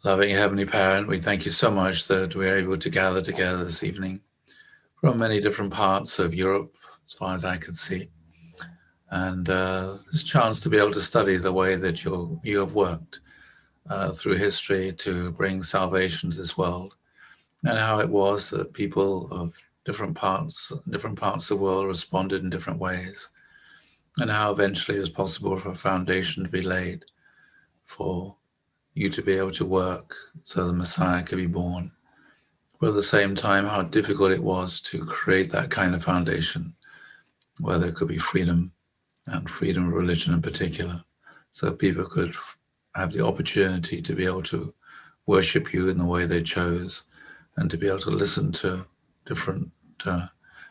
Loving Heavenly Parent, we thank you so much that we're able to gather together this evening from many different parts of Europe, as far as I can see. And this chance to be able to study the way that you have worked through history to bring salvation to this world, and how it was that people of different parts of the world responded in different ways, and how eventually it was possible for a foundation to be laid for you to be able to work so the Messiah could be born. But at the same time, how difficult it was to create that kind of foundation where there could be freedom, and freedom of religion in particular, so people could have the opportunity to be able to worship you in the way they chose, and to be able to listen to different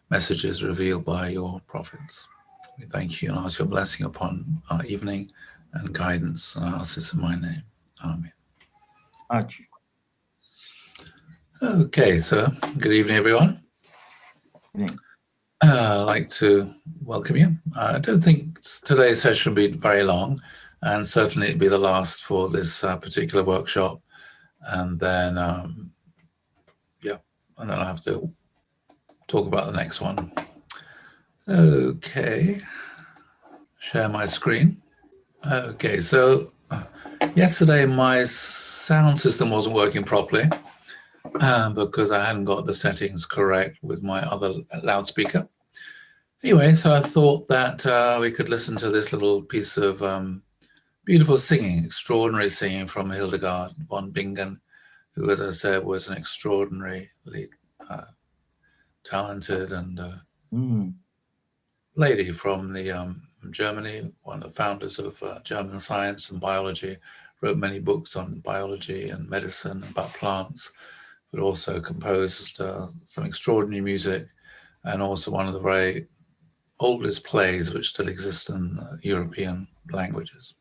messages revealed by your prophets. We thank you and ask your blessing upon our evening and guidance, and I ask this in my name. Amen. Ačiū. Okay, so good evening, everyone. Evening. I'd like to welcome you. I don't think today's session will be very long, and certainly it'll be the last for this particular workshop. And then, and then I'll have to talk about the next one. Okay, share my screen. Okay, so yesterday my sound system wasn't working properly because I hadn't got the settings correct with my other loudspeaker. Anyway, so I thought that we could listen to this little piece of beautiful singing, extraordinary singing from Hildegard von Bingen, who, as I said, was an extraordinarily talented and lady from Germany, one of the founders of German science and biology, wrote many books on biology and medicine about plants, but also composed some extraordinary music, and also one of the very oldest plays which still exist in European languages.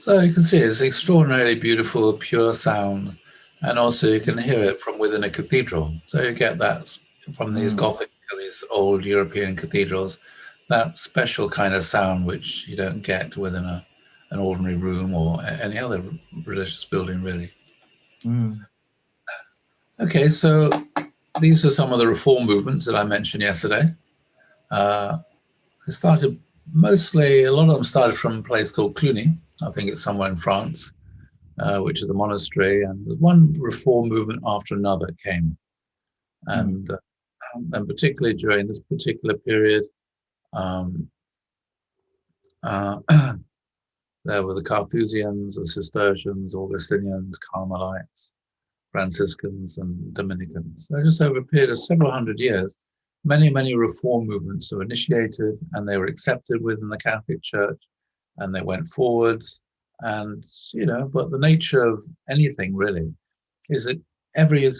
So you can see it's extraordinarily beautiful, pure sound, and also you can hear it from within a cathedral. So you get that from these Gothic, these old European cathedrals, that special kind of sound which you don't get within an ordinary room or any other religious building, really. Okay, so these are some of the reform movements that I mentioned yesterday. They started mostly, a lot of them started from a place called Cluny. I think it's somewhere in France, which is a monastery, and one reform movement after another came. And particularly during this particular period, there were the Carthusians, the Cistercians, Augustinians, Carmelites, Franciscans, and Dominicans. So just over a period of several hundred years, many, many reform movements were initiated, and they were accepted within the Catholic Church, and they went forwards. And, but the nature of anything really is that every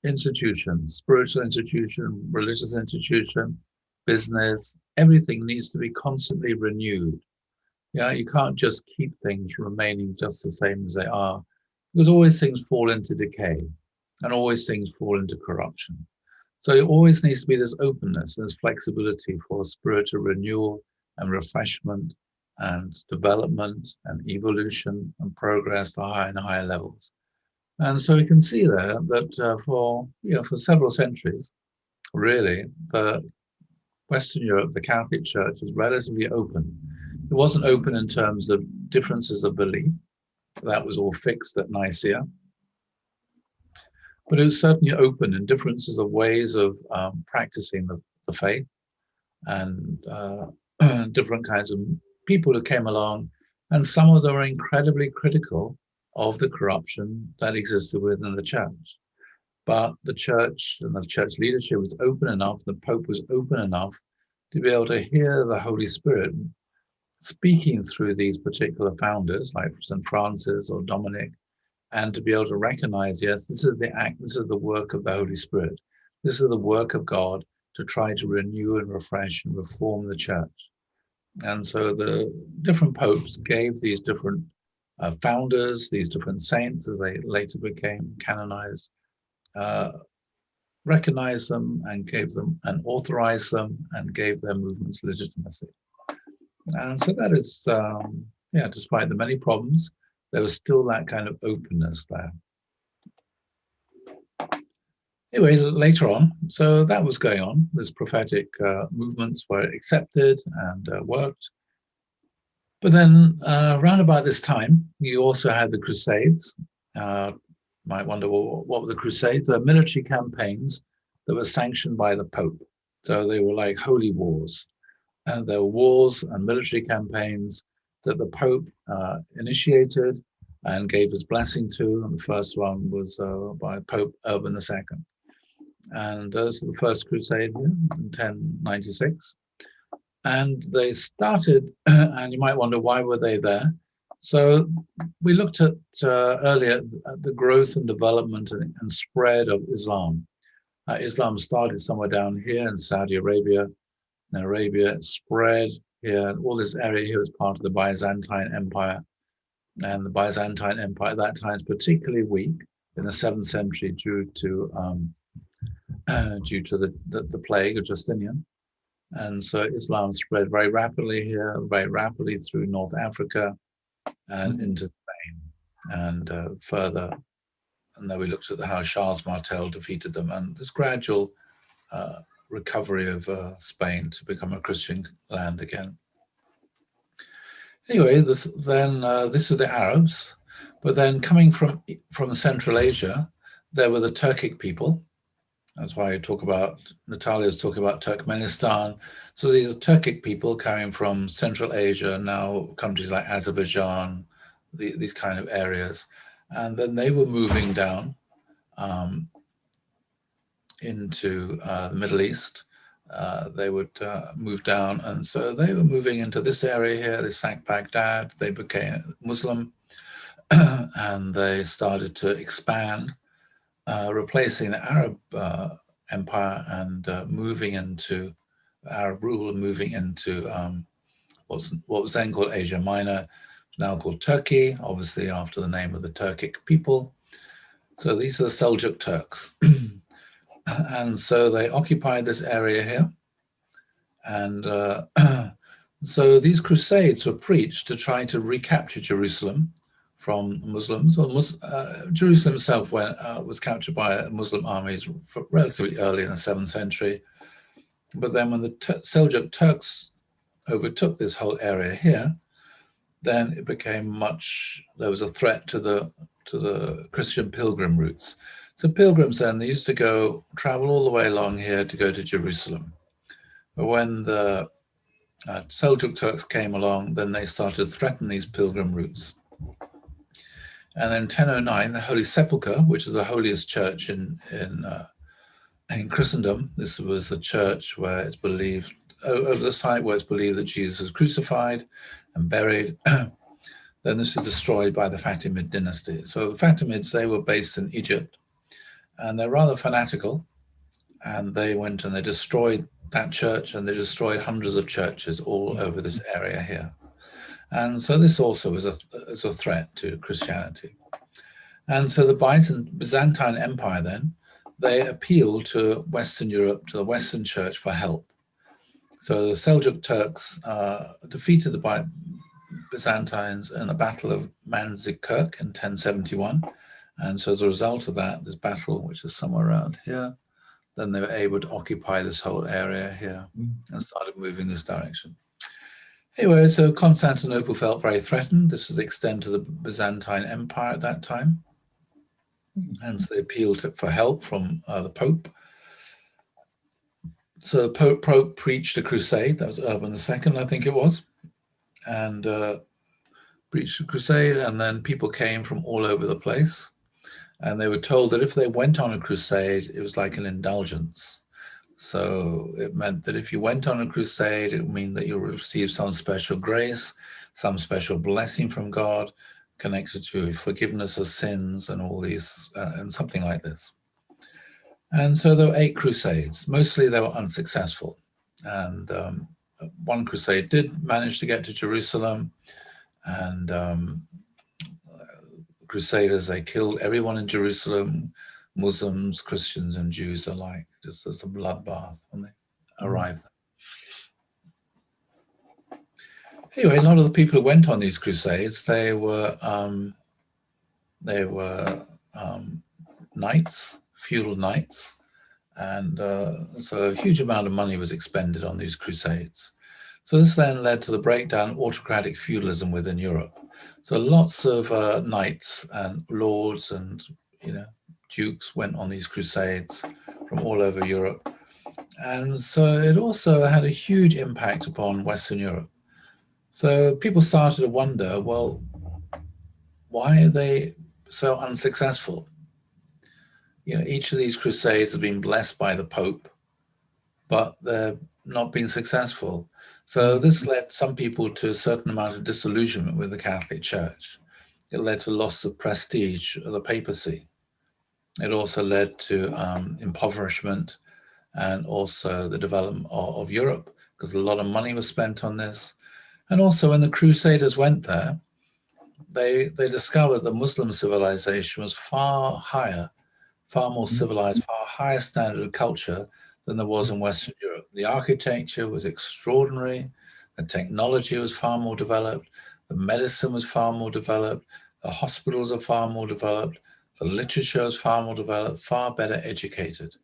institution, spiritual institution, religious institution, business, everything needs to be constantly renewed. You can't just keep things remaining just the same as they are, because always things fall into decay, and always things fall into corruption. So it always needs to be this openness and this flexibility for spiritual renewal and refreshment and development and evolution and progress to higher and higher levels. And so we can see there that for several centuries, really, the Western Europe, the Catholic Church was relatively open. It wasn't open in terms of differences of belief. That was all fixed at Nicaea. But it was certainly open in differences of ways of practicing the faith, and different kinds of people who came along, and some of them were incredibly critical of the corruption that existed within the church. But the church and the church leadership was open enough, the Pope was open enough to be able to hear the Holy Spirit speaking through these particular founders, like St. Francis or Dominic, and to be able to recognize, yes, this is the act, this is the work of the Holy Spirit. This is the work of God to try to renew and refresh and reform the church. And so the different popes gave these different founders, these different saints, as they later became canonized, recognized them and gave them and authorized them and gave their movements legitimacy. And so that is, yeah, despite the many problems, there was still that kind of openness there. Anyway, later on, so that was going on. These prophetic movements were accepted and worked. But then around about this time, you also had the Crusades. Might wonder, well, what were the Crusades? They were military campaigns that were sanctioned by the Pope. So they were like holy wars. There were wars and military campaigns that the Pope initiated and gave his blessing to. And the first one was by Pope Urban II. And those are the first crusade here in 1096. And they started, and you might wonder, why were they there? So we looked at earlier at the growth and development and spread of Islam. Islam started somewhere down here in Saudi Arabia. In Arabia, it spread here. All this area here was part of the Byzantine Empire. And the Byzantine Empire at that time is particularly weak in the 7th century due to the plague of Justinian. And so Islam spread very rapidly here, very rapidly through North Africa and into Spain and further. And then we looked at how Charles Martel defeated them, and this gradual recovery of Spain to become a Christian land again. Anyway, this is the Arabs, but then coming from Central Asia, there were the Turkic people. That's why I talk about, Natalia's talking about Turkmenistan. So these are Turkic people coming from Central Asia, now countries like Azerbaijan, these kind of areas. And then they were moving down into the Middle East. They would move down. And so they were moving into this area here. They sacked Baghdad. They became Muslim. And they started to expand, replacing the Arab empire and moving into Arab rule and moving into what was then called Asia Minor, now called Turkey, obviously after the name of the Turkic people. So these are the Seljuk Turks. And so they occupied this area here. And so these crusades were preached to try to recapture Jerusalem from Muslims. Jerusalem itself was captured by Muslim armies relatively early in the 7th century. But then when the Seljuk Turks overtook this whole area here, then it became there was a threat to the Christian pilgrim routes. So pilgrims then, they used to travel all the way along here to go to Jerusalem. But when the Seljuk Turks came along, then they started to threaten these pilgrim routes. And then 1009, the Holy Sepulchre, which is the holiest church in Christendom, this was the church where it's believed, over the site where it's believed that Jesus was crucified and buried, then this was destroyed by the Fatimid dynasty. So the Fatimids, they were based in Egypt, and they're rather fanatical, and they went and they destroyed that church, and they destroyed hundreds of churches all over this area here. And so this also was a threat to Christianity. And so the Byzantine Empire then, they appealed to Western Europe, to the Western Church for help. So the Seljuk Turks defeated the Byzantines in the Battle of Manzikert in 1071. And so as a result of that, this battle, which is somewhere around here, then they were able to occupy this whole area here and started moving this direction. Anyway, so Constantinople felt very threatened. This is the extent of the Byzantine Empire at that time. And so they appealed for help from the Pope. So the Pope preached a crusade. That was Urban II, I think it was. And preached a crusade, and then people came from all over the place. And they were told that if they went on a crusade, it was like an indulgence. So it meant that if you went on a crusade, it would mean that you'll receive some special grace, some special blessing from God connected to forgiveness of sins and all these, and something like this. And so there were 8 crusades. Mostly they were unsuccessful. And one crusade did manage to get to Jerusalem, and Crusaders, they killed everyone in Jerusalem, Muslims, Christians, and Jews alike, just as a bloodbath when they arrived there. Anyway, a lot of the people who went on these crusades, they were knights, feudal knights, and so a huge amount of money was expended on these crusades. So this then led to the breakdown of autocratic feudalism within Europe. So lots of knights and lords and dukes went on these crusades from all over Europe. And so it also had a huge impact upon Western Europe. So people started to wonder, well, why are they so unsuccessful? Each of these crusades has been blessed by the Pope, but they're not been successful. So this led some people to a certain amount of disillusionment with the Catholic Church. It led to loss of prestige of the papacy. It also led to impoverishment and also the development of Europe, because a lot of money was spent on this. And also when the Crusaders went there, they discovered that Muslim civilization was far higher, far more civilized, far higher standard of culture than there was in Western Europe. The architecture was extraordinary. The technology was far more developed. The medicine was far more developed. The hospitals are far more developed. The literature is far more developed, far better educated.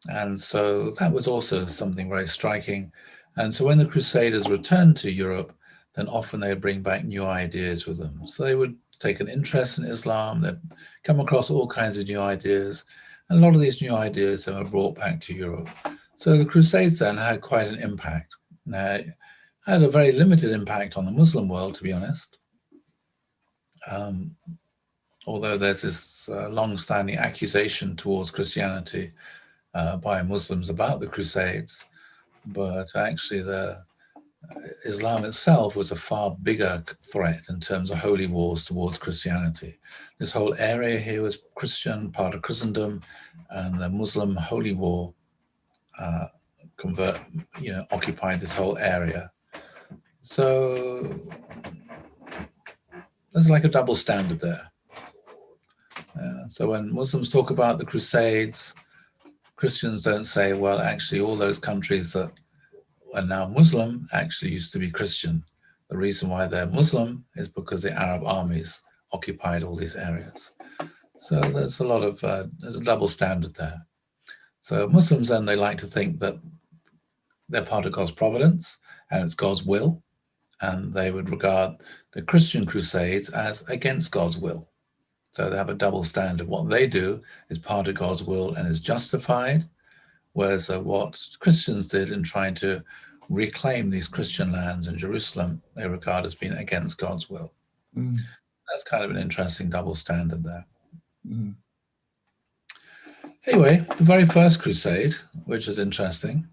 And so that was also something very striking. And so when the Crusaders returned to Europe, then often they would bring back new ideas with them. So they would take an interest in Islam. They'd come across all kinds of new ideas. And a lot of these new ideas then were brought back to Europe. So the Crusades then had quite an impact. Now, had a very limited impact on the Muslim world, to be honest. Although there's this long-standing accusation towards Christianity by Muslims about the Crusades, but actually Islam itself was a far bigger threat in terms of holy wars towards Christianity. This whole area here was Christian, part of Christendom, and the Muslim holy war occupied this whole area. So there's like a double standard there. So when Muslims talk about the Crusades, Christians don't say, well, actually all those countries that are now Muslim actually used to be Christian. The reason why they're Muslim is because the Arab armies occupied all these areas. So there's a lot of, there's a double standard there. So Muslims then, they like to think that they're part of God's providence and it's God's will. And they would regard the Christian Crusades as against God's will. So they have a double standard. What they do is part of God's will and is justified, whereas what Christians did in trying to reclaim these Christian lands in Jerusalem, they regard as being against God's will. That's kind of an interesting double standard there. Anyway, the very first crusade, which is interesting,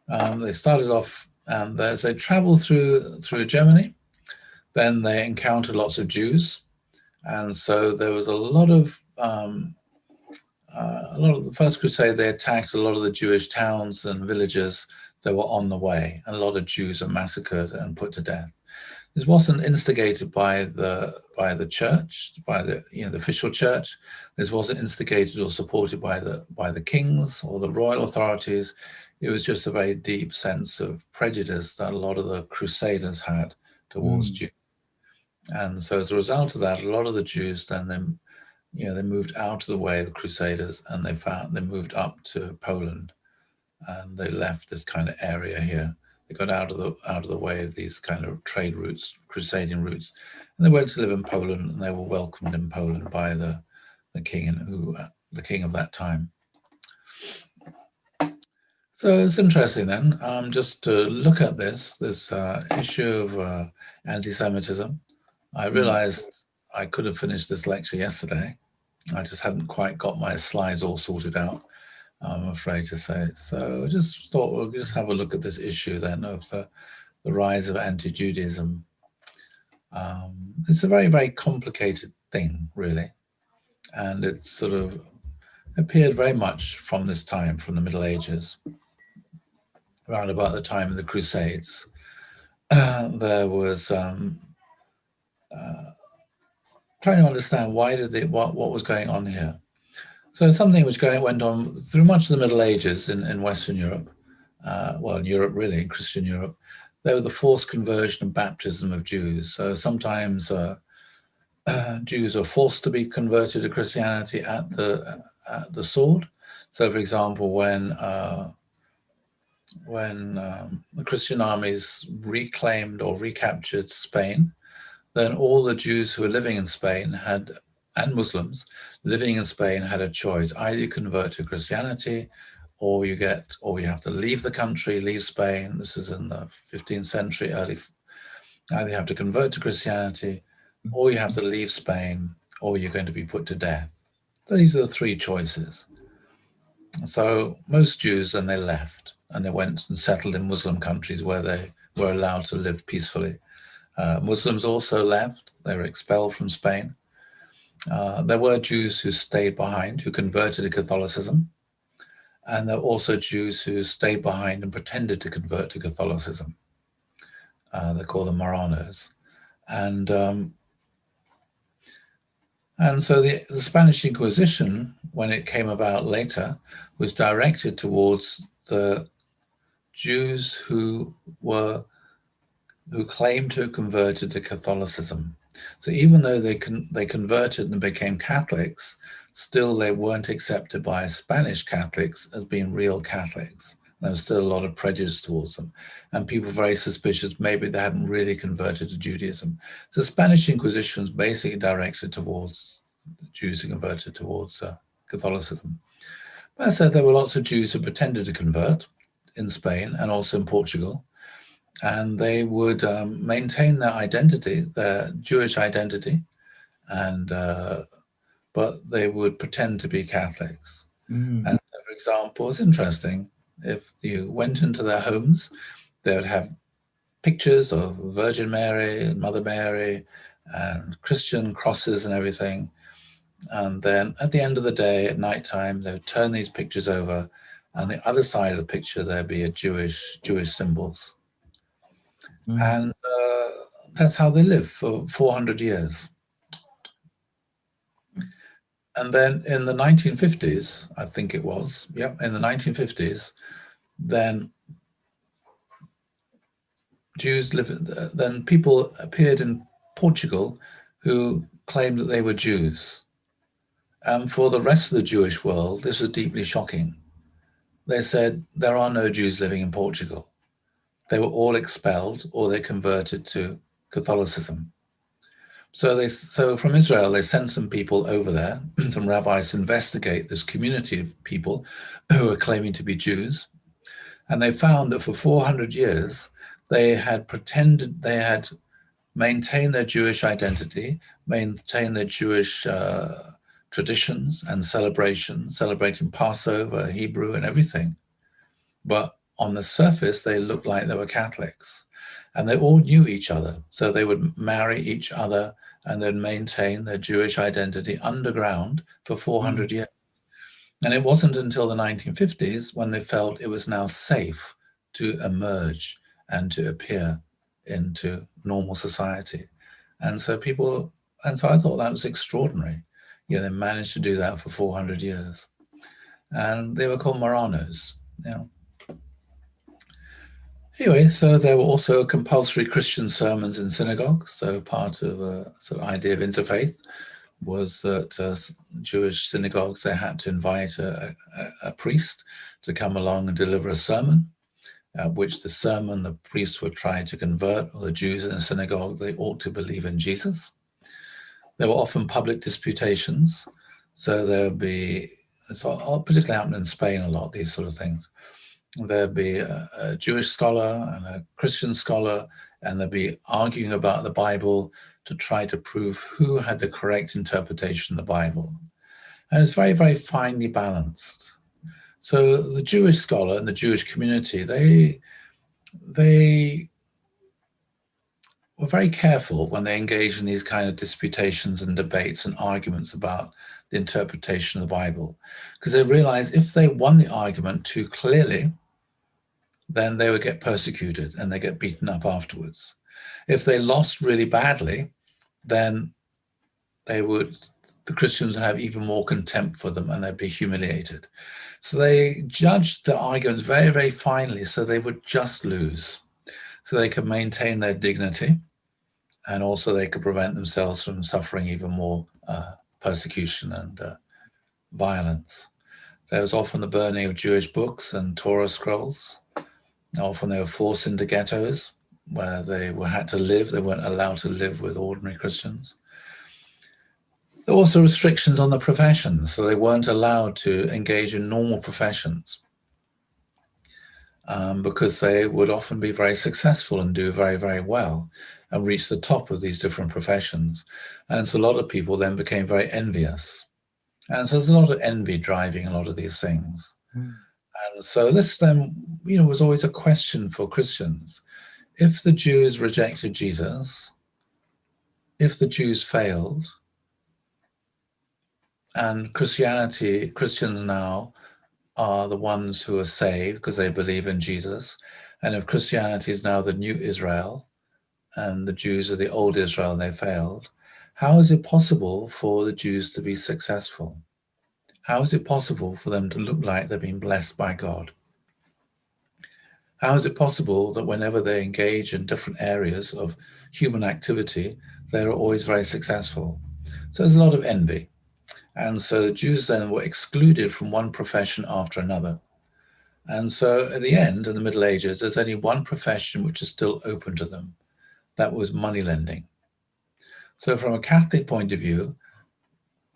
they started off and as they traveled through Germany, then they encountered lots of Jews. And so there was a lot of the first crusade, they attacked a lot of the Jewish towns and villages that were on the way, and a lot of Jews are massacred and put to death. This wasn't instigated by the church, by the official church. This wasn't instigated or supported by the kings or the royal authorities. It was just a very deep sense of prejudice that a lot of the Crusaders had towards Jews. And so as a result of that, a lot of the Jews then they moved out of the way of the Crusaders, and they moved up to Poland, and they left this kind of area here. They got out of the way of these kind of trade routes, crusading routes, and they went to live in Poland, and they were welcomed in Poland by the king of that time. So it's interesting then, just to look at this issue of anti-Semitism. I realized I could have finished this lecture yesterday. I just hadn't quite got my slides all sorted out, I'm afraid to say. So I just thought we'll just have a look at this issue then of the rise of anti-Judaism. It's a very, very complicated thing, really. And it sort of appeared very much from this time, from the Middle Ages, around about the time of the Crusades. There was trying to understand what was going on here. So something which went on through much of the Middle Ages in Western Europe, well, in Europe really, in Christian Europe, there was the forced conversion and baptism of Jews. So sometimes Jews are forced to be converted to Christianity at the sword. So, for example, when the Christian armies reclaimed or recaptured Spain, then all the Jews who were living in Spain and Muslims living in Spain had a choice: either you convert to Christianity, or you have to leave the country, leave Spain. This is in the 15th century, either you have to convert to Christianity, or you have to leave Spain, or you're going to be put to death. These are the three choices. So most Jews, then they left, and they went and settled in Muslim countries where they were allowed to live peacefully. Muslims also left. They were expelled from Spain. There were Jews who stayed behind, who converted to Catholicism. And there were also Jews who stayed behind and pretended to convert to Catholicism. They're called the Marranos. And so the Spanish Inquisition, when it came about later, was directed towards the Jews who claimed to have converted to Catholicism. So even though they converted and became Catholics, still they weren't accepted by Spanish Catholics as being real Catholics. There was still a lot of prejudice towards them, and people were very suspicious maybe they hadn't really converted to Judaism. So the Spanish Inquisition was basically directed towards Jews who converted towards Catholicism. But I said there were lots of Jews who pretended to convert in Spain and also in Portugal, and they would maintain their identity, their Jewish identity, and but they would pretend to be Catholics. And for example, it's interesting, if you went into their homes, they would have pictures of Virgin Mary and Mother Mary and Christian crosses and everything. And then at the end of the day, at nighttime, they would turn these pictures over, and the other side of the picture, there'd be a Jewish symbols. And that's how they lived for 400 years. And then in the 1950s, I think it was, in the 1950s, then then people appeared in Portugal who claimed that they were Jews. And for the rest of the Jewish world, this was deeply shocking. They said, there are no Jews living in Portugal. They were all expelled, or they converted to Catholicism. So from Israel, they sent some people over there, some rabbis, to investigate this community of people who were claiming to be Jews. And they found that for 400 years, they had maintained their Jewish identity, maintained their Jewish traditions and celebrations, celebrating Passover, Hebrew, and everything. But on the surface, they looked like they were Catholics, and they all knew each other. So they would marry each other and then maintain their Jewish identity underground for 400 years. And it wasn't until the 1950s when they felt it was now safe to emerge and to appear into normal society. And so I thought that was extraordinary. They managed to do that for 400 years. And they were called Marranos. Anyway, so there were also compulsory Christian sermons in synagogues. So part of a sort of idea of interfaith was that Jewish synagogues, they had to invite a priest to come along and deliver a sermon, which the sermon the priest would try to convert all the Jews in the synagogue they ought to believe in Jesus. There were often public disputations. So there would be, particularly happened in Spain a lot, these sort of things. There'd be a Jewish scholar and a Christian scholar, and they'd be arguing about the Bible to try to prove who had the correct interpretation of the Bible. And it's very, very finely balanced. So the Jewish scholar and the Jewish community, they were very careful when they engaged in these kind of disputations and debates and arguments about the interpretation of the Bible, because they realized if they won the argument too clearly, then they would get persecuted and they get beaten up afterwards. If they lost really badly, then the Christians would have even more contempt for them and they'd be humiliated. So they judged the arguments very, very finely so they would just lose, so they could maintain their dignity, and also they could prevent themselves from suffering even more persecution and violence. There was often the burning of Jewish books and Torah scrolls. Often they were forced into ghettos where they had to live. They weren't allowed to live with ordinary Christians. There were also restrictions on the professions, so they weren't allowed to engage in normal professions because they would often be very successful and do very, very well and reach the top of these different professions. And so a lot of people then became very envious. And so there's a lot of envy driving a lot of these things. And so this then, was always a question for Christians. If the Jews rejected Jesus, if the Jews failed, and Christians now are the ones who are saved because they believe in Jesus, and if Christianity is now the new Israel, and the Jews are the old Israel and they failed, how is it possible for the Jews to be successful? How is it possible for them to look like they've been blessed by God? How is it possible that whenever they engage in different areas of human activity, they're always very successful? So there's a lot of envy. And so the Jews then were excluded from one profession after another. And so at the end, in the Middle Ages, there's only one profession which is still open to them. That was money lending. So from a Catholic point of view,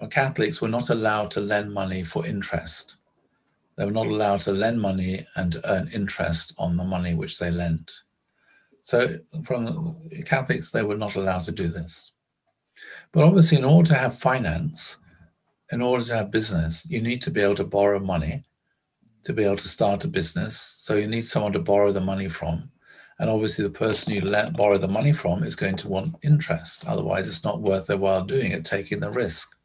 Catholics were not allowed to lend money for interest. They were not allowed to lend money and to earn interest on the money which they lent. So from Catholics, they were not allowed to do this. But obviously, in order to have finance, in order to have business, you need to be able to borrow money to be able to start a business. So you need someone to borrow the money from. And obviously, the person you borrow the money from is going to want interest. Otherwise, it's not worth their while doing it, taking the risk.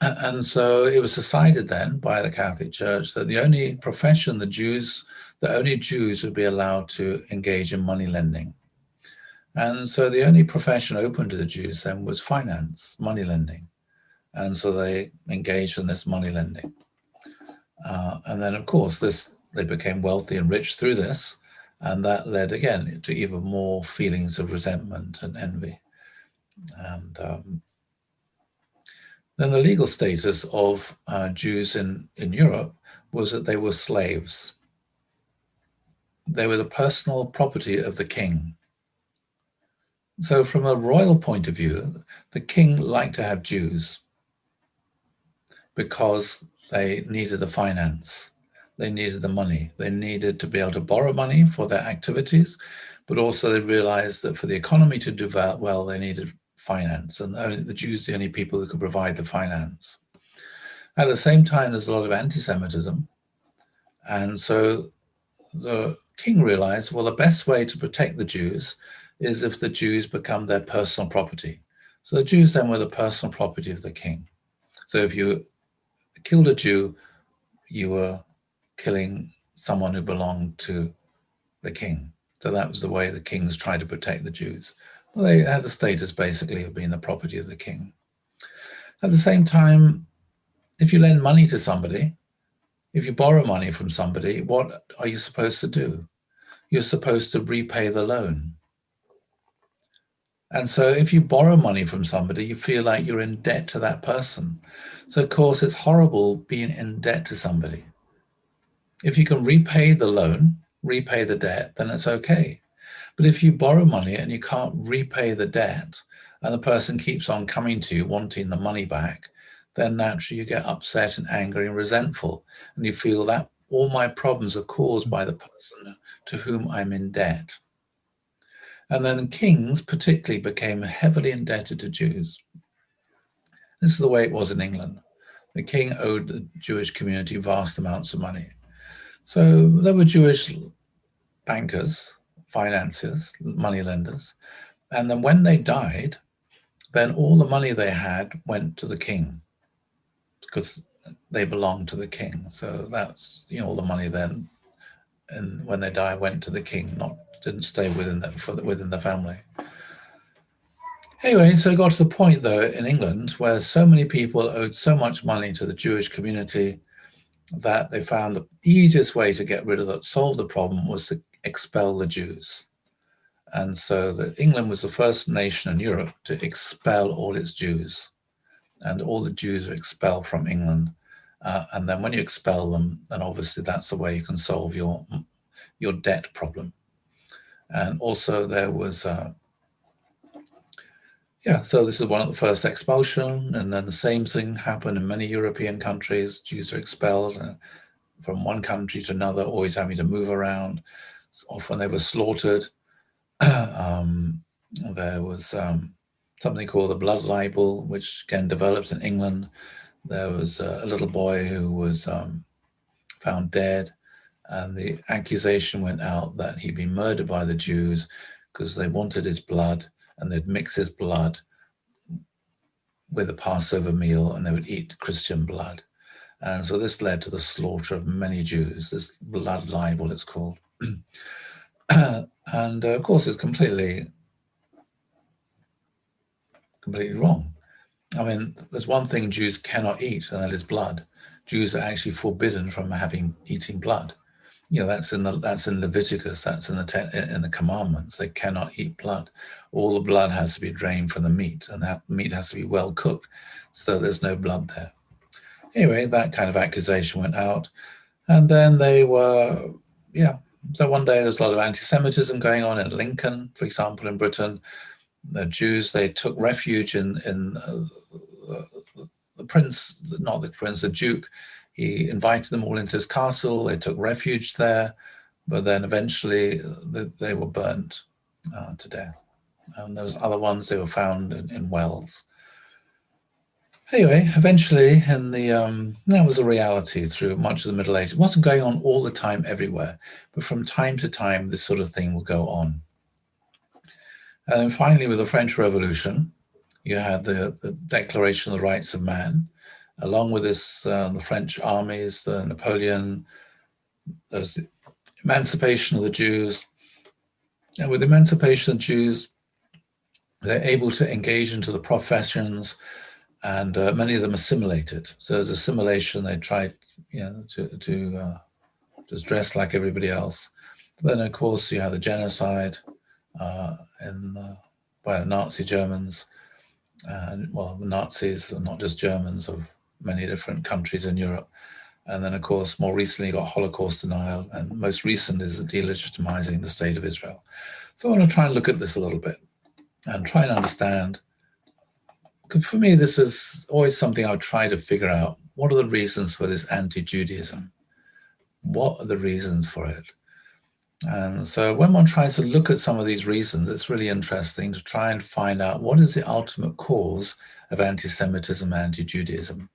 And so it was decided then by the Catholic Church that the only profession only Jews would be allowed to engage in money lending. And so the only profession open to the Jews then was finance, money lending. And so they engaged in this money lending. And then, of course, they became wealthy and rich through this. And that led, again, to even more feelings of resentment and envy. And then the legal status of Jews in Europe was that they were slaves. They were the personal property of the king. So from a royal point of view, the king liked to have Jews because they needed the finance. They needed the money. They needed to be able to borrow money for their activities, but also they realized that for the economy to do well, they needed finance, and the Jews, the only people who could provide the finance. At the same time, there's a lot of anti-Semitism. And so the king realized, well, the best way to protect the Jews is if the Jews become their personal property. So the Jews then were the personal property of the king. So if you killed a Jew, you were killing someone who belonged to the king. So that was the way the kings tried to protect the Jews. Well, they had the status basically of being the property of the king. At the same time, if you lend money to somebody, if you borrow money from somebody, what are you supposed to do? You're supposed to repay the loan. And so if you borrow money from somebody, you feel like you're in debt to that person. So of course, it's horrible being in debt to somebody. If you can repay the loan, repay the debt, then it's okay. But if you borrow money and you can't repay the debt, and the person keeps on coming to you wanting the money back, then naturally you get upset and angry and resentful. And you feel that all my problems are caused by the person to whom I'm in debt. And then kings particularly became heavily indebted to Jews. This is the way it was in England. The king owed the Jewish community vast amounts of money. So there were Jewish bankers, financiers, moneylenders. And then when they died, then all the money they had went to the king because they belonged to the king. So that's, all the money then, and when they died, went to the king, didn't stay within the family. Anyway, so it got to the point, though, in England where so many people owed so much money to the Jewish community that they found the easiest way to get rid of that, solve the problem, was to expel the Jews. And so England was the first nation in Europe to expel all its Jews. And all the Jews were expelled from England. And then when you expel them, then obviously that's the way you can solve your debt problem. And also there was, so this is one of the first expulsion. And then the same thing happened in many European countries. Jews were expelled from one country to another, always having to move around. Often they were slaughtered. There was something called the blood libel, which again developed in England. There was a little boy who was found dead, and the accusation went out that he'd been murdered by the Jews because they wanted his blood, and they'd mix his blood with a Passover meal, and they would eat Christian blood. And so this led to the slaughter of many Jews, this blood libel it's called. And of course, it's completely wrong. I mean, there's one thing Jews cannot eat, and that is blood. Jews are actually forbidden from eating blood. That's in Leviticus. That's in the commandments. They cannot eat blood. All the blood has to be drained from the meat, and that meat has to be well cooked, so there's no blood there. Anyway, that kind of accusation went out, and then they were, So one day there's a lot of anti-Semitism going on in Lincoln, for example, in Britain. The Jews, they took refuge in the Duke. He invited them all into his castle. They took refuge there, but then eventually they were burnt to death. And those other ones, they were found in wells. Anyway, eventually, that was a reality through much of the Middle Ages. It wasn't going on all the time everywhere, but from time to time, this sort of thing will go on. And then finally, with the French Revolution, you had the Declaration of the Rights of Man. Along with this, the French armies, the Napoleon, there's the emancipation of the Jews. And with the emancipation of the Jews, they're able to engage into the professions, and many of them assimilated. So as assimilation, they tried to just dress like everybody else. But then, of course, you have the genocide by the Nazi Germans. The Nazis are not just Germans, of many different countries in Europe. And then, of course, more recently, you got Holocaust denial, and most recent is delegitimizing the state of Israel. So I want to try and look at this a little bit and try and understand. Because for me, this is always something I would try to figure out. What are the reasons for this anti-Judaism? What are the reasons for it? And so when one tries to look at some of these reasons, it's really interesting to try and find out what is the ultimate cause of anti-Semitism, anti-Judaism.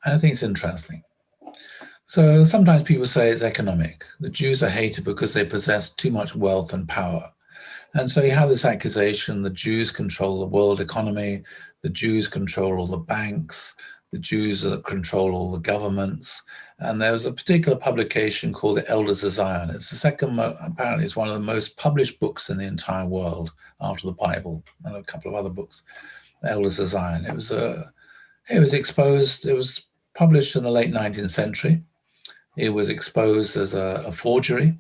And I think it's interesting. So sometimes people say it's economic. The Jews are hated because they possess too much wealth and power. And so you have this accusation: the Jews control the world economy, the Jews control all the banks, the Jews control all the governments. And there was a particular publication called the Elders of Zion. It's the second, apparently it's one of the most published books in the entire world after the Bible and a couple of other books, the Elders of Zion. It was exposed, it was published in the late 19th century. It was exposed as a forgery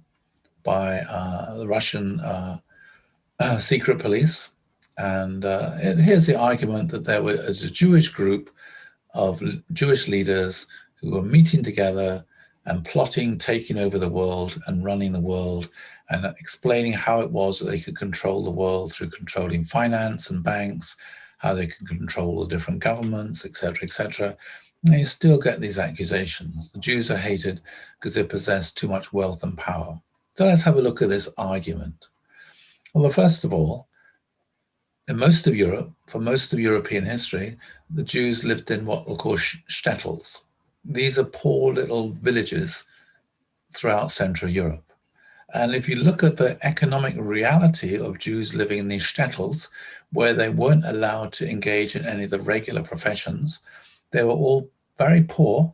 by the Russian secret police. And here's the argument that there was a Jewish group of Jewish leaders who were meeting together and plotting, taking over the world and running the world, and explaining how it was that they could control the world through controlling finance and banks, how they could control the different governments, etc., etc. And you still get these accusations. The Jews are hated because they possess too much wealth and power. So let's have a look at this argument. Well, first of all, in most of Europe, for most of European history, the Jews lived in what we'll call shtetls. These are poor little villages throughout Central Europe. And if you look at the economic reality of Jews living in these shtetls, where they weren't allowed to engage in any of the regular professions, they were all very poor,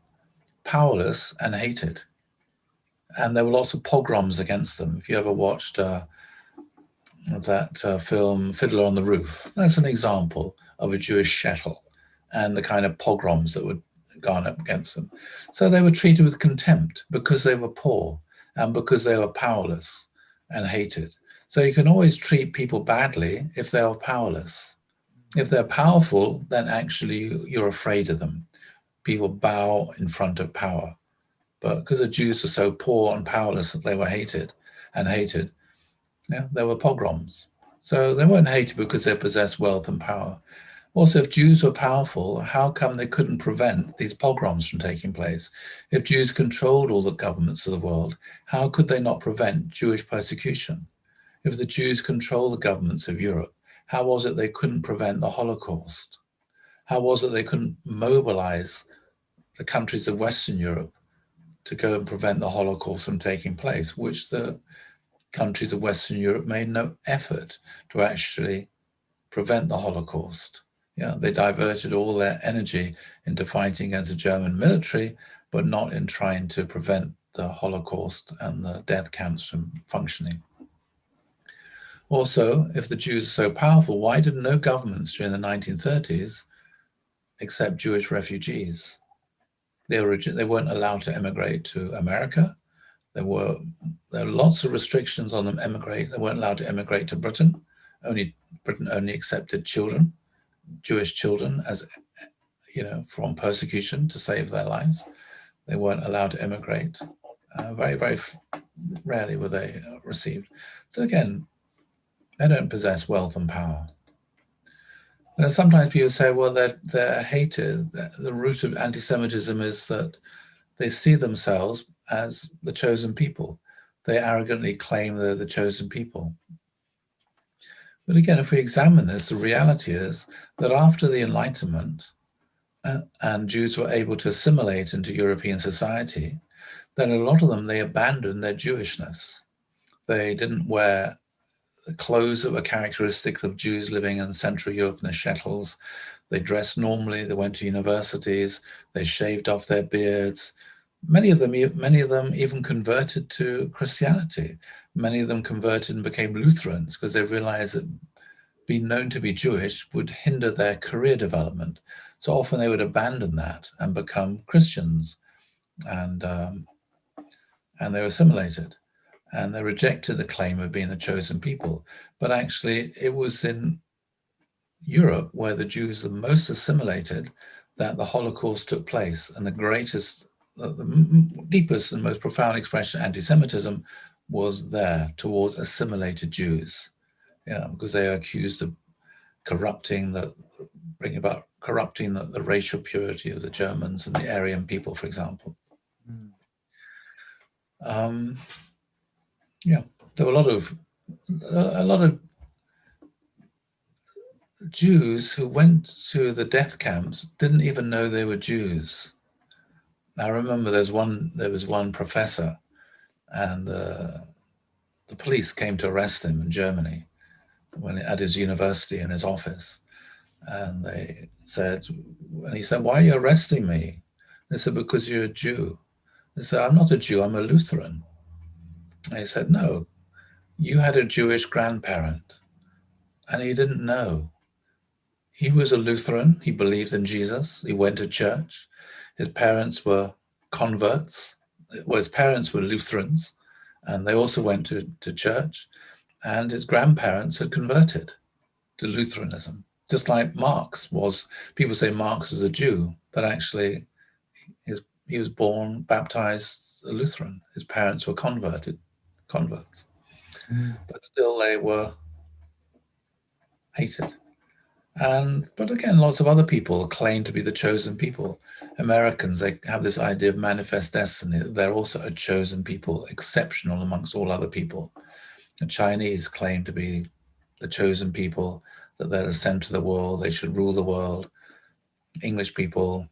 powerless, and hated. And there were lots of pogroms against them. If you ever watched that film Fiddler on the Roof, that's an example of a Jewish shtetl and the kind of pogroms that would gone up against them. So they were treated with contempt because they were poor and because they were powerless and hated. So you can always treat people badly if they are powerless. If they're powerful, then actually you're afraid of them. People bow in front of power. But because the Jews are so poor and powerless that they were hated, yeah, there were pogroms. So they weren't hated because they possessed wealth and power. Also, if Jews were powerful, how come they couldn't prevent these pogroms from taking place? If Jews controlled all the governments of the world, how could they not prevent Jewish persecution? If the Jews controlled the governments of Europe, how was it they couldn't prevent the Holocaust? How was it they couldn't mobilize the countries of Western Europe to go and prevent the Holocaust from taking place, which the countries of Western Europe made no effort to actually prevent the Holocaust? Yeah, they diverted all their energy into fighting against the German military, but not in trying to prevent the Holocaust and the death camps from functioning. Also, if the Jews are so powerful, why did no governments during the 1930s accept Jewish refugees? They weren't allowed to emigrate to America. There were lots of restrictions on them emigrate. They weren't allowed to emigrate to Britain. Britain only accepted children, Jewish children, as from persecution to save their lives. They weren't allowed to emigrate. Very, very rarely were they received. So again, they don't possess wealth and power. And sometimes people say, well, they're hated. The root of anti-Semitism is that they see themselves as the chosen people. They arrogantly claim they're the chosen people. But again, if we examine this, the reality is that after the Enlightenment and Jews were able to assimilate into European society, then a lot of them, they abandoned their Jewishness. They didn't wear the clothes that were characteristic of Jews living in Central Europe and the shtetls. They dressed normally, they went to universities, they shaved off their beards. Many of them even converted to Christianity. Many of them converted and became Lutherans because they realized that being known to be Jewish would hinder their career development. So often they would abandon that and become Christians, and they were assimilated. And they rejected the claim of being the chosen people. But actually, it was in Europe where the Jews were most assimilated that the Holocaust took place, and the deepest and most profound expression of anti-Semitism was there towards assimilated Jews. Yeah, because they are accused of corrupting the racial purity of the Germans and the Aryan people, for example. Yeah, there were a lot of Jews who went to the death camps didn't even know they were Jews. I remember there was one professor, and the police came to arrest him in Germany at his university in his office, and he said, "Why are you arresting me?" They said, "Because you're a Jew." They said, "I'm not a Jew, I'm a Lutheran." And he said, "No, you had a Jewish grandparent, and he didn't know. He was a Lutheran, he believed in Jesus, he went to church. His parents were converts. Well, his parents were Lutherans, and they also went to church, and his grandparents had converted to Lutheranism. Just like Marx was, people say Marx is a Jew, but actually he was born, baptized a Lutheran. His parents were converts. But still they were hated. But again, lots of other people claim to be the chosen people. Americans, they have this idea of manifest destiny, that they're also a chosen people, exceptional amongst all other people. The Chinese claim to be the chosen people, that they're the center of the world, they should rule the world. English people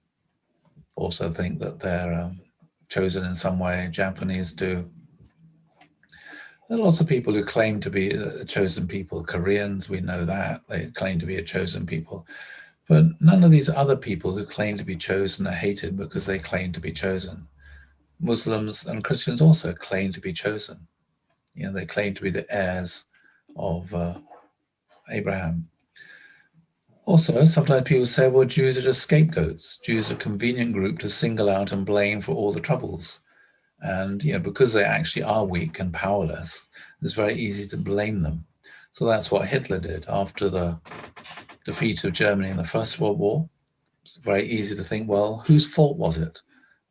also think that they're chosen in some way. Japanese do. There are lots of people who claim to be a chosen people. Koreans, we know that. They claim to be a chosen people. But none of these other people who claim to be chosen are hated because they claim to be chosen. Muslims and Christians also claim to be chosen. You know, they claim to be the heirs of Abraham. Also, sometimes people say, well, Jews are just scapegoats. Jews are a convenient group to single out and blame for all the troubles. And, you know, because they actually are weak and powerless, it's very easy to blame them. So that's what Hitler did after the defeat of Germany in the First World War. It's very easy to think, well, whose fault was it?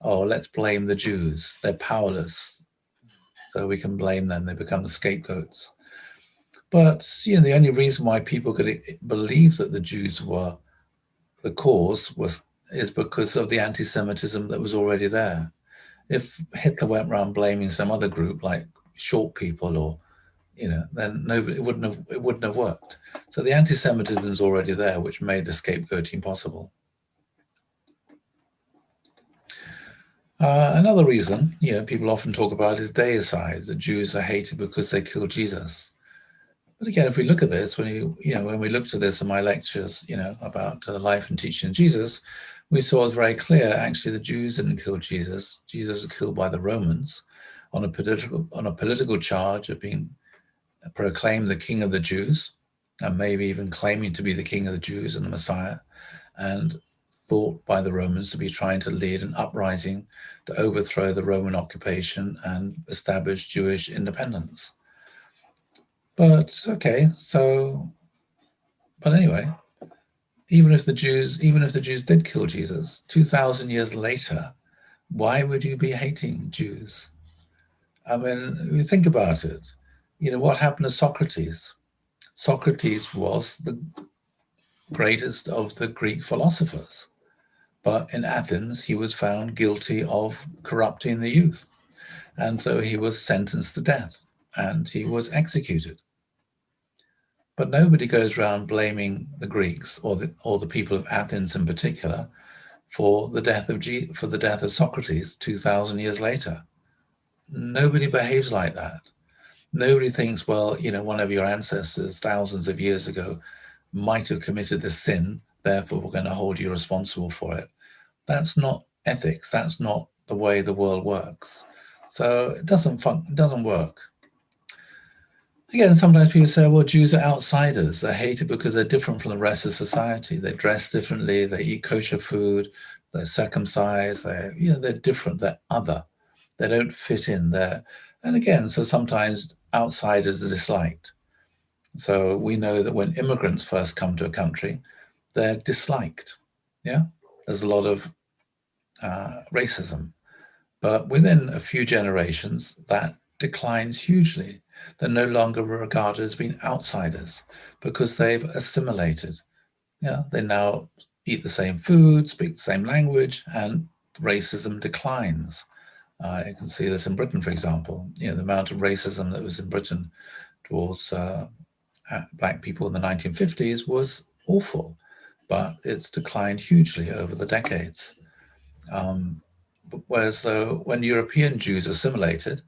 Oh, let's blame the Jews. They're powerless. So we can blame them. They become the scapegoats. But, you know, the only reason why people could believe that the Jews were the cause is because of the anti-Semitism that was already there. If Hitler went around blaming some other group like short people, or, you know, then nobody, it wouldn't have worked. So the anti-Semitism is already there, which made the scapegoating possible. Another reason, you know, people often talk about is deicide. The Jews are hated because they killed Jesus. But again, if we look at this, when we looked at this in my lectures, you know, about the life and teaching of Jesus, we saw it was very clear. Actually, the Jews didn't kill Jesus. Jesus was killed by the Romans on a political charge of being proclaimed the King of the Jews, and maybe even claiming to be the King of the Jews and the Messiah, and thought by the Romans to be trying to lead an uprising to overthrow the Roman occupation and establish Jewish independence. But okay, but anyway, even if the Jews did kill Jesus 2,000 years later, why would you be hating Jews? I mean, if you think about it, you know, what happened to Socrates? Socrates was the greatest of the Greek philosophers, but in Athens, he was found guilty of corrupting the youth. And so he was sentenced to death and he was executed. But nobody goes around blaming the Greeks or the people of Athens in particular for the death of Socrates 2,000 years later. Nobody behaves like that. Nobody thinks, well, you know, one of your ancestors thousands of years ago might have committed this sin, therefore we're going to hold you responsible for it. That's not ethics. That's not the way the world works. So it doesn't work. Again, sometimes people say, well, Jews are outsiders. They're hated because they're different from the rest of society. They dress differently. They eat kosher food. They're circumcised. They're different. They're other. They don't fit in there. And again, so sometimes outsiders are disliked. So we know that when immigrants first come to a country, they're disliked. Yeah, there's a lot of racism. But within a few generations, that declines hugely. They're no longer regarded as being outsiders because they've assimilated. Yeah, they now eat the same food, speak the same language, and racism declines. You can see this in Britain, for example. You know, the amount of racism that was in Britain towards Black people in the 1950s was awful, but it's declined hugely over the decades. Whereas though when European Jews assimilated,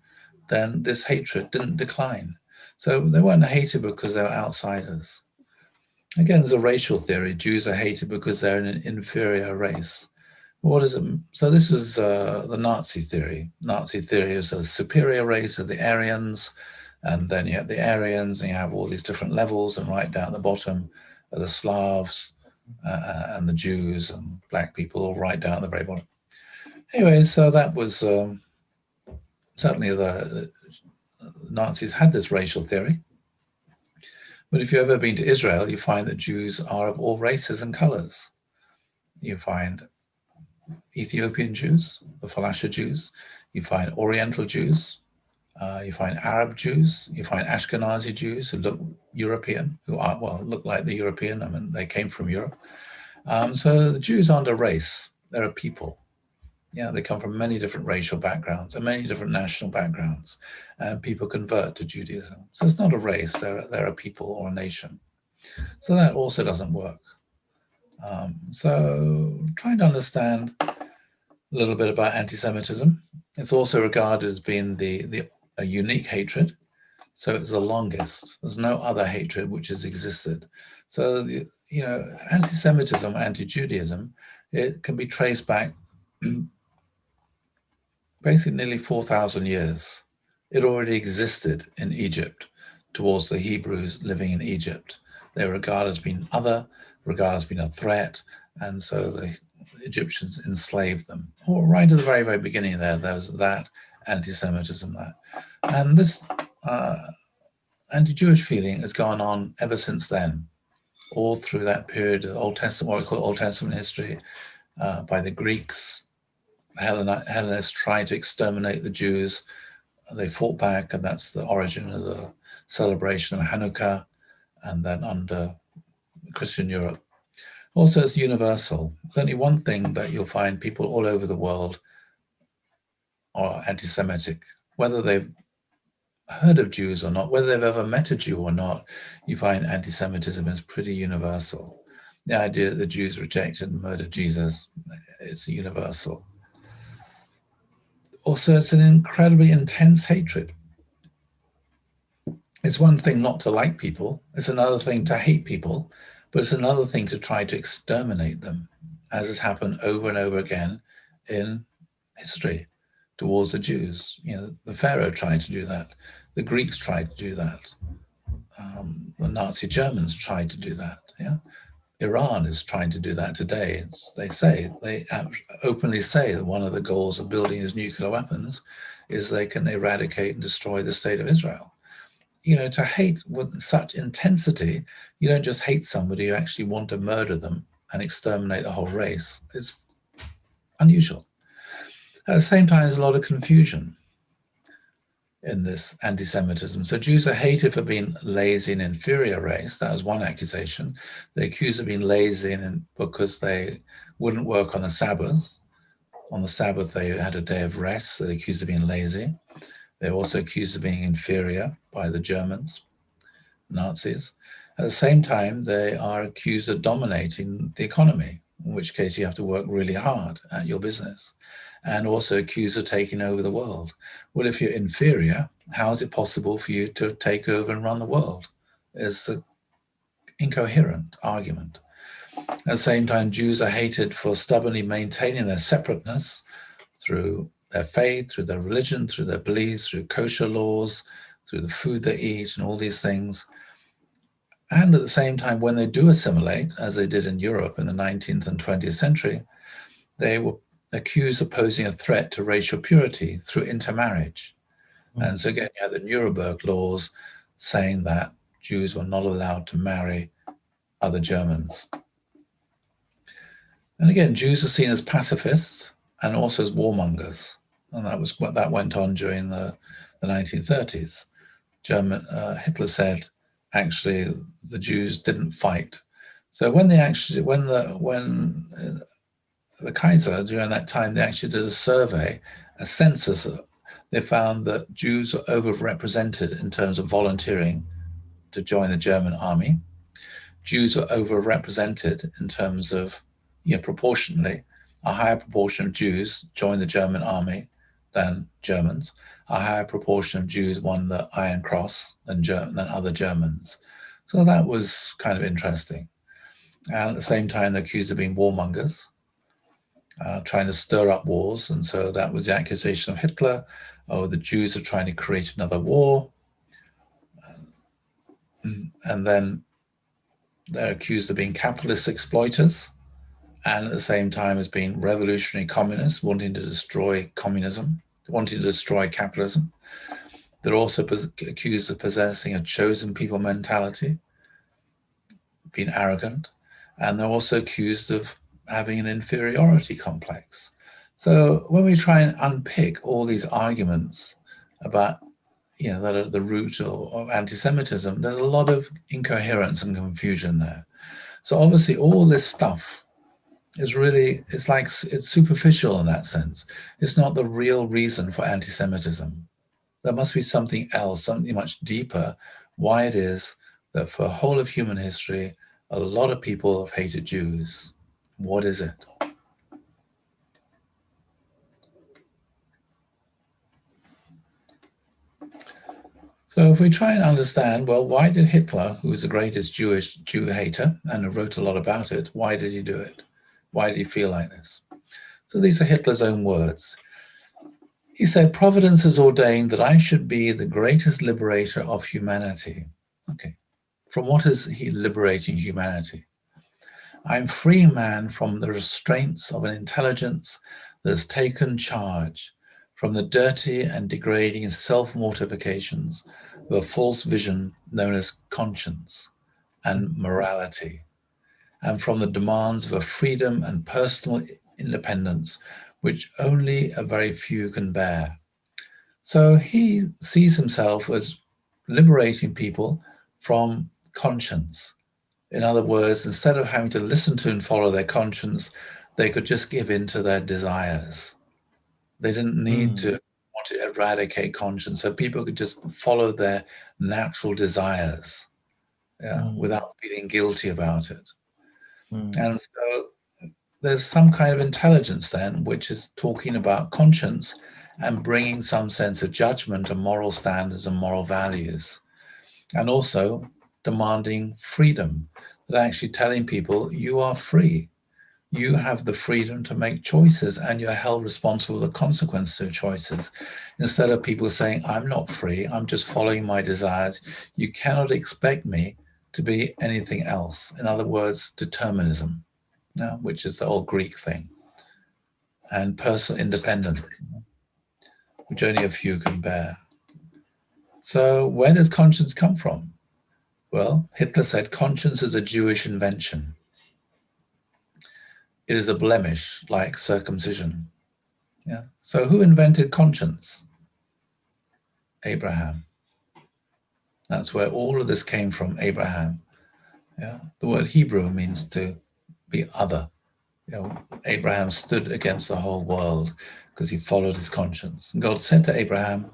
then this hatred didn't decline. So they weren't hated because they were outsiders. Again, there's a racial theory. Jews are hated because they're an inferior race. What is it? So this is the Nazi theory. Nazi theory is a superior race of the Aryans, and then you have the Aryans, and you have all these different levels, and right down at the bottom are the Slavs and the Jews and Black people, all right down at the very bottom. Anyway, so that was certainly the Nazis had this racial theory. But if you've ever been to Israel, you find that Jews are of all races and colors. You find Ethiopian Jews, the Falasha Jews, you find Oriental Jews, you find Arab Jews, you find Ashkenazi Jews who look European, look like the European. I mean, they came from Europe. So the Jews aren't a race, they're a people. Yeah, they come from many different racial backgrounds and many different national backgrounds, and people convert to Judaism. So it's not a race; they're a people or a nation. So that also doesn't work. So trying to understand a little bit about anti-Semitism. It's also regarded as being a unique hatred. So it's the longest. There's no other hatred which has existed. So anti-Semitism, anti-Judaism, it can be traced back basically nearly 4,000 years. It already existed in Egypt towards the Hebrews living in Egypt. They were regarded as being other, regarded as being a threat, and so the Egyptians enslaved them. Or right at the very, very beginning there was that anti-Semitism there. And this anti-Jewish feeling has gone on ever since then, all through that period of Old Testament, what we call Old Testament history, by the Greeks. Hellenists tried to exterminate the Jews. They fought back, and that's the origin of the celebration of Hanukkah, and then under Christian Europe. Also, it's universal. There's only one thing that you'll find people all over the world are anti-Semitic, whether they've heard of Jews or not, whether they've ever met a Jew or not, you find anti-Semitism is pretty universal. The idea that the Jews rejected and murdered Jesus is universal. Also, it's an incredibly intense hatred. It's one thing not to like people, it's another thing to hate people, but it's another thing to try to exterminate them, as has happened over and over again in history towards the Jews. The Pharaoh tried to do that. The Greeks tried to do that. The Nazi Germans tried to do that. Yeah, Iran is trying to do that today. They openly say that one of the goals of building these nuclear weapons is they can eradicate and destroy the state of Israel. To hate with such intensity, you don't just hate somebody, you actually want to murder them and exterminate the whole race. It's unusual. At the same time, there's a lot of confusion in this anti-Semitism. So Jews are hated for being lazy and inferior race. That was one accusation. They accused of being lazy because they wouldn't work on the Sabbath. On the Sabbath, they had a day of rest, so they accused of being lazy. They're also accused of being inferior by the Germans, Nazis. At the same time, they are accused of dominating the economy, in which case you have to work really hard at your business, and also accused of taking over the world. Well, if you're inferior, how is it possible for you to take over and run the world? It's an incoherent argument. At the same time, Jews are hated for stubbornly maintaining their separateness through their faith, through their religion, through their beliefs, through kosher laws, through the food they eat and all these things. And at the same time, when they do assimilate, as they did in Europe in the 19th and 20th century, they were accused of posing a threat to racial purity through intermarriage. And so again, you had the Nuremberg laws saying that Jews were not allowed to marry other Germans. And again, Jews are seen as pacifists and also as warmongers. And that was what that went on during the 1930s. Hitler said, actually, the Jews didn't fight. So when the Kaiser, during that time, they actually did a survey, a census. They found that Jews are overrepresented in terms of volunteering to join the German army. Jews are overrepresented in terms of, proportionally, a higher proportion of Jews joined the German army than Germans. A higher proportion of Jews won the Iron Cross than other Germans. So that was kind of interesting. And at the same time, they're accused of being warmongers, trying to stir up wars. And so that was the accusation of Hitler. Oh, the Jews are trying to create another war. And then they're accused of being capitalist exploiters, and at the same time as being revolutionary communists, wanting to destroy communism, wanting to destroy capitalism. They're also accused of possessing a chosen people mentality, being arrogant, and they're also accused of having an inferiority complex. So when we try and unpick all these arguments about, that are the root of anti-Semitism, there's a lot of incoherence and confusion there. So obviously all this stuff is really, it's superficial in that sense. It's not the real reason for anti-Semitism. There must be something else, something much deeper, why it is that for the whole of human history, a lot of people have hated Jews. What is it? So if we try and understand, well, why did Hitler, who was the greatest Jew hater and wrote a lot about it, why did he do it? Why did he feel like this? So these are Hitler's own words. He said, "Providence has ordained that I should be the greatest liberator of humanity." Okay, from what is he liberating humanity? "I'm freeing man from the restraints of an intelligence that has taken charge, from the dirty and degrading self-mortifications of a false vision known as conscience and morality, and from the demands of a freedom and personal independence which only a very few can bear." So he sees himself as liberating people from conscience. In other words, instead of having to listen to and follow their conscience, they could just give in to their desires. They didn't need to want to eradicate conscience, so people could just follow their natural desires, without feeling guilty about it. And so there's some kind of intelligence then, which is talking about conscience and bringing some sense of judgment and moral standards and moral values, and also demanding freedom, that actually telling people you are free. You have the freedom to make choices and you're held responsible for the consequences of choices. Instead of people saying, I'm not free, I'm just following my desires. You cannot expect me to be anything else. In other words, determinism, which is the old Greek thing, and personal independence, which only a few can bear. So where does conscience come from? Well, Hitler said conscience is a Jewish invention. It is a blemish like circumcision. Yeah. So who invented conscience? Abraham. That's where all of this came from, Abraham. Yeah. The word Hebrew means to be other. Abraham stood against the whole world because he followed his conscience. And God said to Abraham,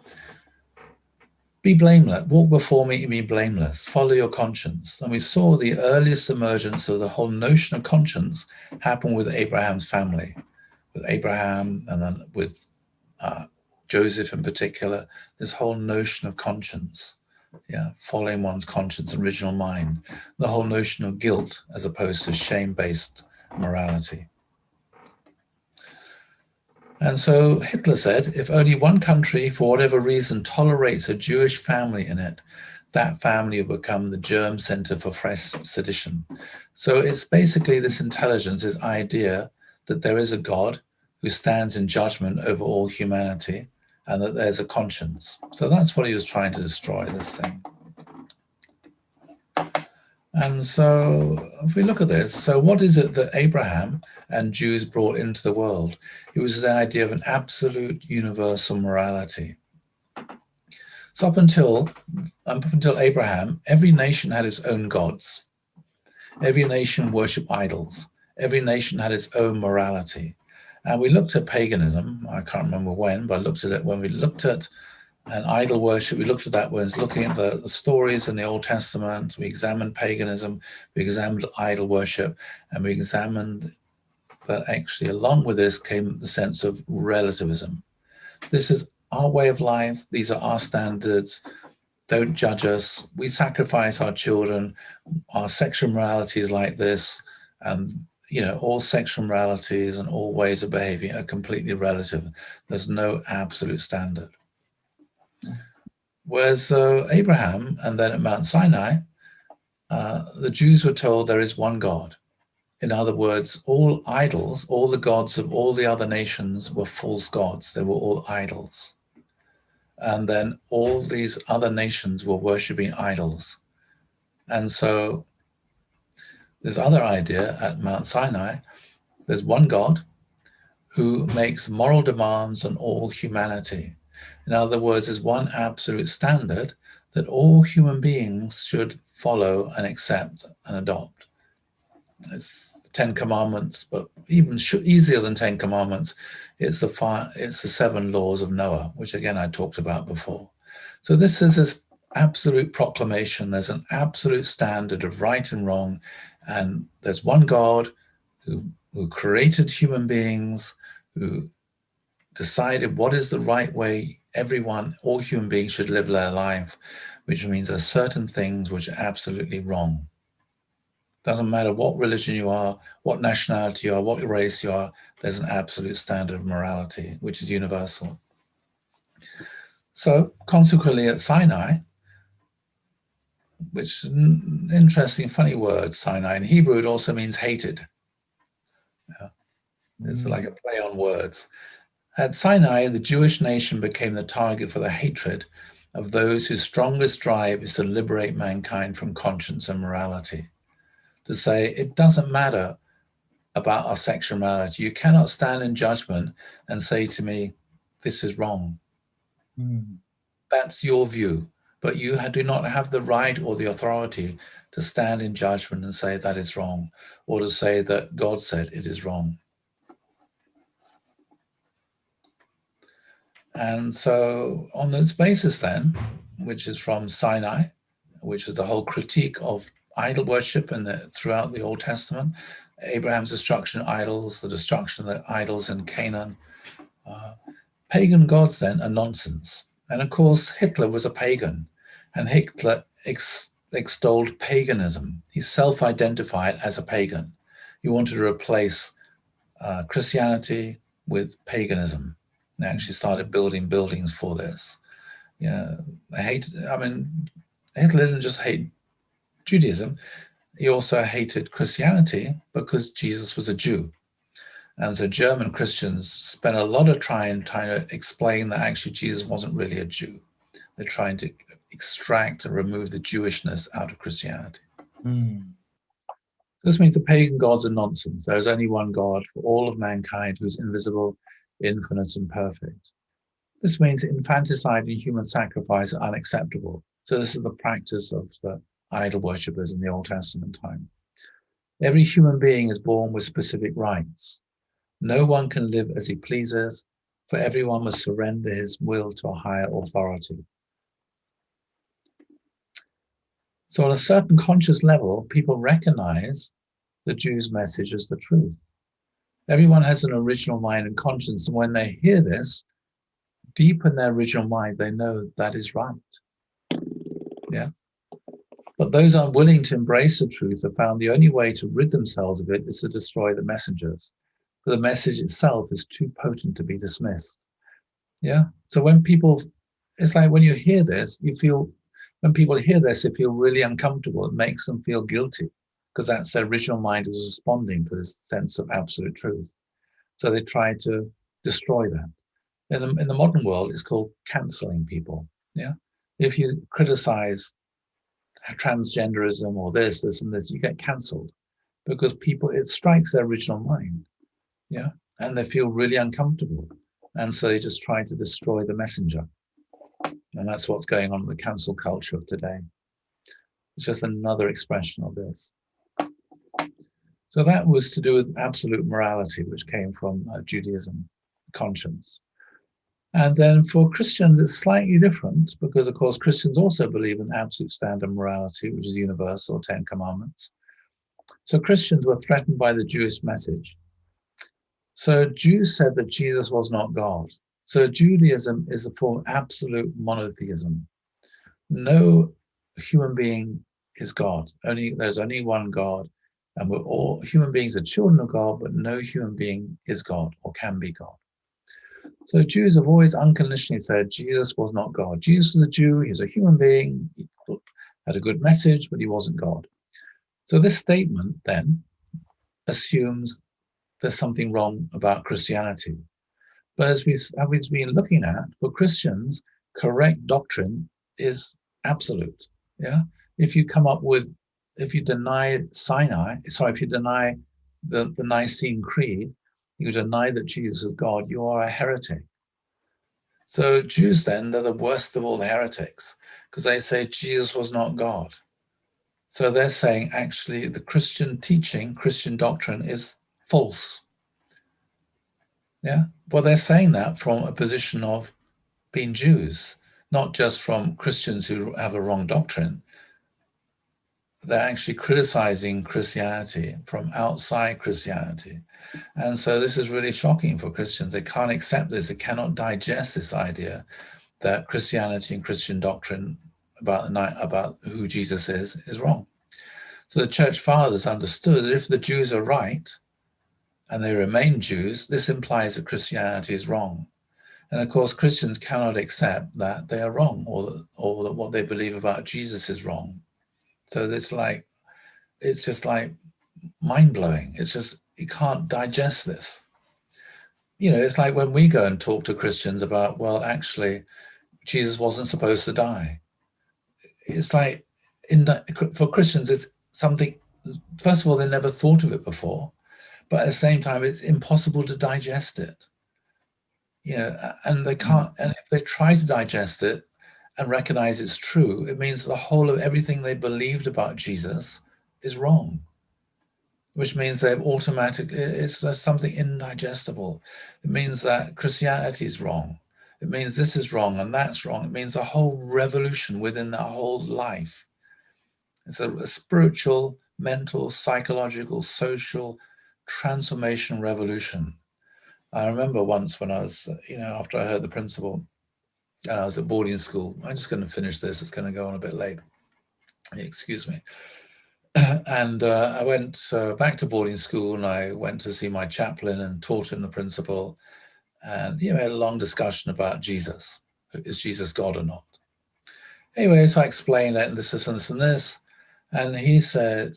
be blameless, walk before me and be blameless, follow your conscience. And we saw the earliest emergence of the whole notion of conscience happen with Abraham's family, with Abraham and then with Joseph in particular, this whole notion of conscience, following one's conscience, original mind, the whole notion of guilt as opposed to shame-based morality. And so Hitler said, if only one country, for whatever reason, tolerates a Jewish family in it, that family will become the germ center for fresh sedition. So it's basically this intelligence, this idea that there is a God who stands in judgment over all humanity and that there's a conscience. So that's what he was trying to destroy, this thing. And so if we look at this, so what is it that Abraham and Jews brought into the world? It was the idea of an absolute universal morality. So up until Abraham, every nation had its own gods. Every nation worshipped idols. Every nation had its own morality. And we looked at paganism, I can't remember when, but I looked at it when we looked at an idol worship. We looked at that when looking at the stories in the Old Testament. We examined paganism, we examined idol worship, and we examined that actually along with this came the sense of relativism. This is our way of life. These are our standards. Don't judge us. We sacrifice our children. Our sexual morality is like this. And, all sexual moralities and all ways of behaving are completely relative. There's no absolute standard. Whereas Abraham and then at Mount Sinai, the Jews were told there is one God. In other words, all idols, all the gods of all the other nations were false gods. They were all idols. And then all these other nations were worshipping idols. And so this other idea at Mount Sinai, there's one God who makes moral demands on all humanity. In other words, there's one absolute standard that all human beings should follow and accept and adopt. It's the Ten Commandments, but even easier than Ten Commandments, it's the 7 laws of Noah, which again I talked about before. So this is this absolute proclamation. There's an absolute standard of right and wrong, and there's one God who created human beings, who decided what is the right way all human beings should live their life, which means there's certain things which are absolutely wrong. Doesn't matter what religion you are, what nationality you are, what race you are, there's an absolute standard of morality, which is universal. So consequently at Sinai, which is an interesting, funny word, Sinai, in Hebrew, it also means hated. It's like a play on words. At Sinai, the Jewish nation became the target for the hatred of those whose strongest drive is to liberate mankind from conscience and morality. To say, it doesn't matter about our sexual morality. You cannot stand in judgment and say to me, this is wrong. That's your view, but you do not have the right or the authority to stand in judgment and say that is wrong, or to say that God said it is wrong. And so on this basis then, which is from Sinai, which is the whole critique of idol worship throughout the Old Testament, Abraham's destruction of idols, the destruction of the idols in Canaan, pagan gods then are nonsense. And of course, Hitler was a pagan, and Hitler extolled paganism. He self-identified as a pagan. He wanted to replace Christianity with paganism. They actually started building buildings for this. Yeah, Hitler didn't just hate Judaism, he also hated Christianity because Jesus was a Jew. And so German Christians spent a lot of time trying to explain that actually Jesus wasn't really a Jew. They're trying to extract and remove the Jewishness out of Christianity. This means the pagan gods are nonsense. There is only one God for all of mankind who's invisible, infinite, and perfect. This means infanticide and human sacrifice are unacceptable. So this is the practice of the idol worshippers in the Old Testament time. Every human being is born with specific rights. No one can live as he pleases, for everyone must surrender his will to a higher authority. So on a certain conscious level, people recognize the Jews' message as the truth. Everyone has an original mind and conscience, and when they hear this, deep in their original mind, they know that is right. Yeah. But those unwilling to embrace the truth have found the only way to rid themselves of it is to destroy the messengers. For the message itself is too potent to be dismissed. Yeah. So when people, it's like when you hear this, when people hear this, they feel really uncomfortable. It makes them feel guilty because that's their original mind was responding to this sense of absolute truth. So they try to destroy that. In the modern world, it's called canceling people. Yeah. If you criticize transgenderism or this and this, you get cancelled because it strikes their original mind. Yeah. And they feel really uncomfortable. And so they just try to destroy the messenger. And that's what's going on in the cancel culture of today. It's just another expression of this. So that was to do with absolute morality, which came from Judaism, conscience. And then for Christians, it's slightly different because, of course, Christians also believe in absolute standard morality, which is universal, 10 Commandments. So Christians were threatened by the Jewish message. So Jews said that Jesus was not God. So Judaism is a form of absolute monotheism. No human being is God. There's only one God. And human beings are children of God, but no human being is God or can be God. So Jews have always unconditionally said Jesus was not God. Jesus was a Jew, he was a human being, he had a good message, but he wasn't God. So this statement then assumes there's something wrong about Christianity. But as we've been looking at, for Christians, correct doctrine is absolute. Yeah. If you deny the Nicene Creed, you deny that Jesus is God, you are a heretic. So Jews then, they're the worst of all the heretics because they say Jesus was not God. So they're saying actually the Christian teaching, Christian doctrine is false. Yeah, well, they're saying that from a position of being Jews, not just from Christians who have a wrong doctrine. They're actually criticizing Christianity from outside Christianity. And so this is really shocking for Christians. They can't accept this. They cannot digest this idea that Christianity and Christian doctrine about who Jesus is wrong. So the church fathers understood that if the Jews are right and they remain Jews, this implies that Christianity is wrong. And of course, Christians cannot accept that they are wrong, or that what they believe about Jesus is wrong. So it's just like mind-blowing. It's just, you can't digest this. You know, it's like when we go and talk to Christians about, well, actually, Jesus wasn't supposed to die. It's like, for Christians, it's something, first of all, they never thought of it before, but at the same time, it's impossible to digest it. You know, and they can't, and if they try to digest it and recognize it's true, it means the whole of everything they believed about Jesus is wrong, which means they've automatically, it's something indigestible. It means that Christianity is wrong. It means this is wrong and that's wrong. It means a whole revolution within their whole life. It's a spiritual, mental, psychological, social transformation revolution. I remember once when I was, after I heard the principle, and I was at boarding school. I'm just going to finish this. It's going to go on a bit late. Excuse me. And I went back to boarding school, and I went to see my chaplain and taught him the principle. And we had a long discussion about Jesus. Is Jesus God or not? Anyway, so I explained it, and this, and this, and this. And he said,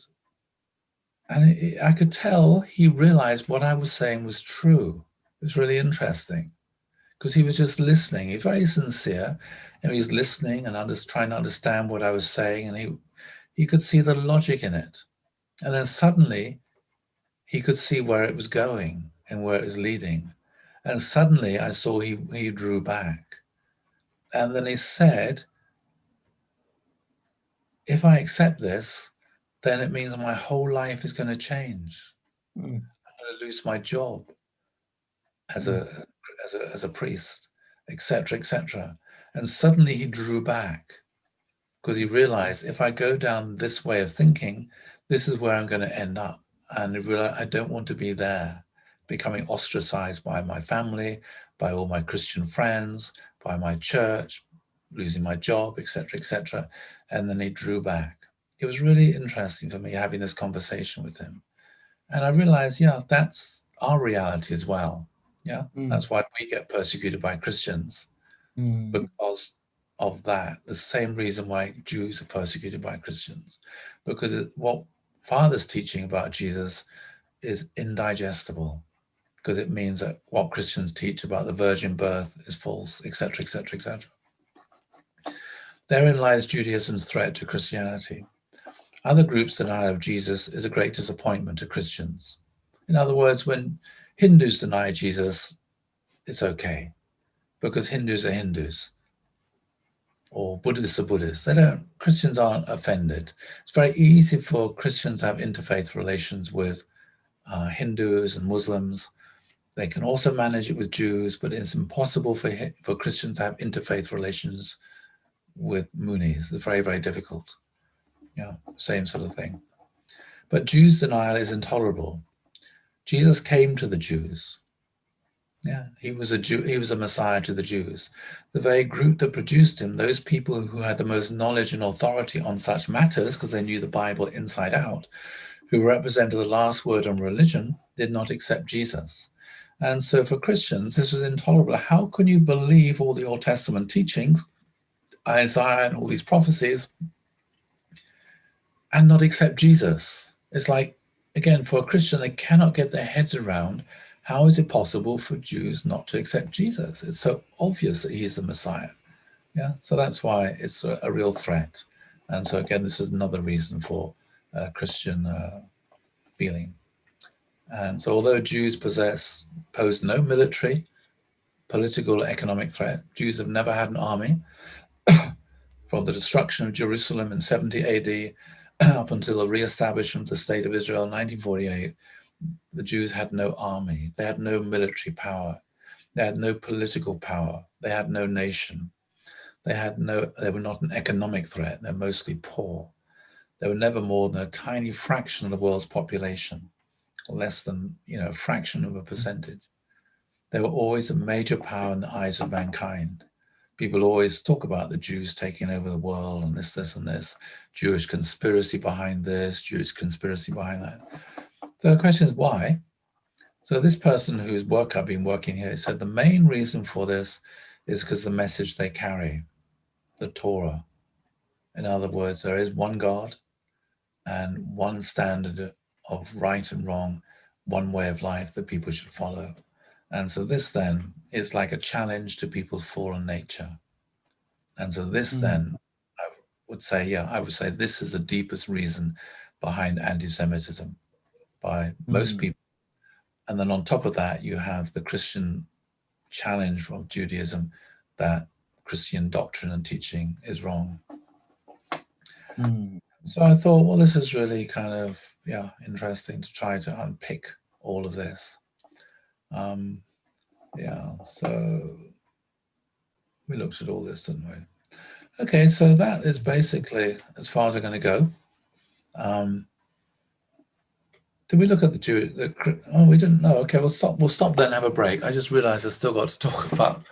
and I could tell he realized what I was saying was true. It was really interesting, because he was just listening. He was very sincere, and he was listening and trying to understand what I was saying, and he could see the logic in it. And then suddenly he could see where it was going and where it was leading. And suddenly I saw he drew back. And then he said, if I accept this, then it means my whole life is going to change. I'm going to lose my job as a priest, etc., etc. And suddenly he drew back, because he realized, if I go down this way of thinking, this is where I'm going to end up. And he realized, I don't want to be there, becoming ostracized by my family, by all my Christian friends, by my church, losing my job, etc., etc. And then he drew back. It was really interesting for me having this conversation with him. And I realized, that's our reality as well. That's why we get persecuted by Christians, because of that. The same reason why Jews are persecuted by Christians, because what Father's teaching about Jesus is indigestible, because it means that what Christians teach about the virgin birth is false, etc., etc., etc. Therein lies Judaism's threat to Christianity. Other groups' denial of Jesus is a great disappointment to Christians. In other words, when Hindus deny Jesus, it's okay, because Hindus are Hindus, or Buddhists are Buddhists. Christians aren't offended. It's very easy for Christians to have interfaith relations with Hindus and Muslims. They can also manage it with Jews, but it's impossible for Christians to have interfaith relations with Munis. It's very, very difficult. Same sort of thing. But Jews' denial is intolerable. Jesus came to the Jews. He was a Jew. He was a Messiah to the Jews. The very group that produced him, those people who had the most knowledge and authority on such matters, because they knew the Bible inside out, who represented the last word on religion, did not accept Jesus. And so for Christians, this is intolerable. How can you believe all the Old Testament teachings, Isaiah and all these prophecies, and not accept Jesus? It's like, again, for a Christian, they cannot get their heads around, how is it possible for Jews not to accept Jesus? It's so obvious that he is the Messiah. So that's why it's a real threat. And so again, this is another reason for Christian feeling. And so although Jews pose no military, political, economic threat, Jews have never had an army. From the destruction of Jerusalem in 70 AD up until the re-establishment of the State of Israel in 1948, the Jews had no army, they had no military power, they had no political power, they had no nation, they were not an economic threat, they're mostly poor. They were never more than a tiny fraction of the world's population, less than, a fraction of a percentage. They were always a major power in the eyes of mankind. People always talk about the Jews taking over the world and this, and this, Jewish conspiracy behind this, Jewish conspiracy behind that. So the question is why? So this person whose work I've been working here said the main reason for this is because the message they carry, the Torah. In other words, there is one God and one standard of right and wrong, one way of life that people should follow. And so this then is like a challenge to people's fallen nature. And so this then, I would say this is the deepest reason behind anti-Semitism by most people. And then on top of that, you have the Christian challenge from Judaism that Christian doctrine and teaching is wrong. So I thought, well, this is really kind of, interesting to try to unpick all of this. So we looked at all this, didn't we? Okay, so that is basically as far as I'm going to go. Did we look at the Jew? Oh, we didn't know. Okay, we'll stop then and have a break. I just realized I've still got to talk about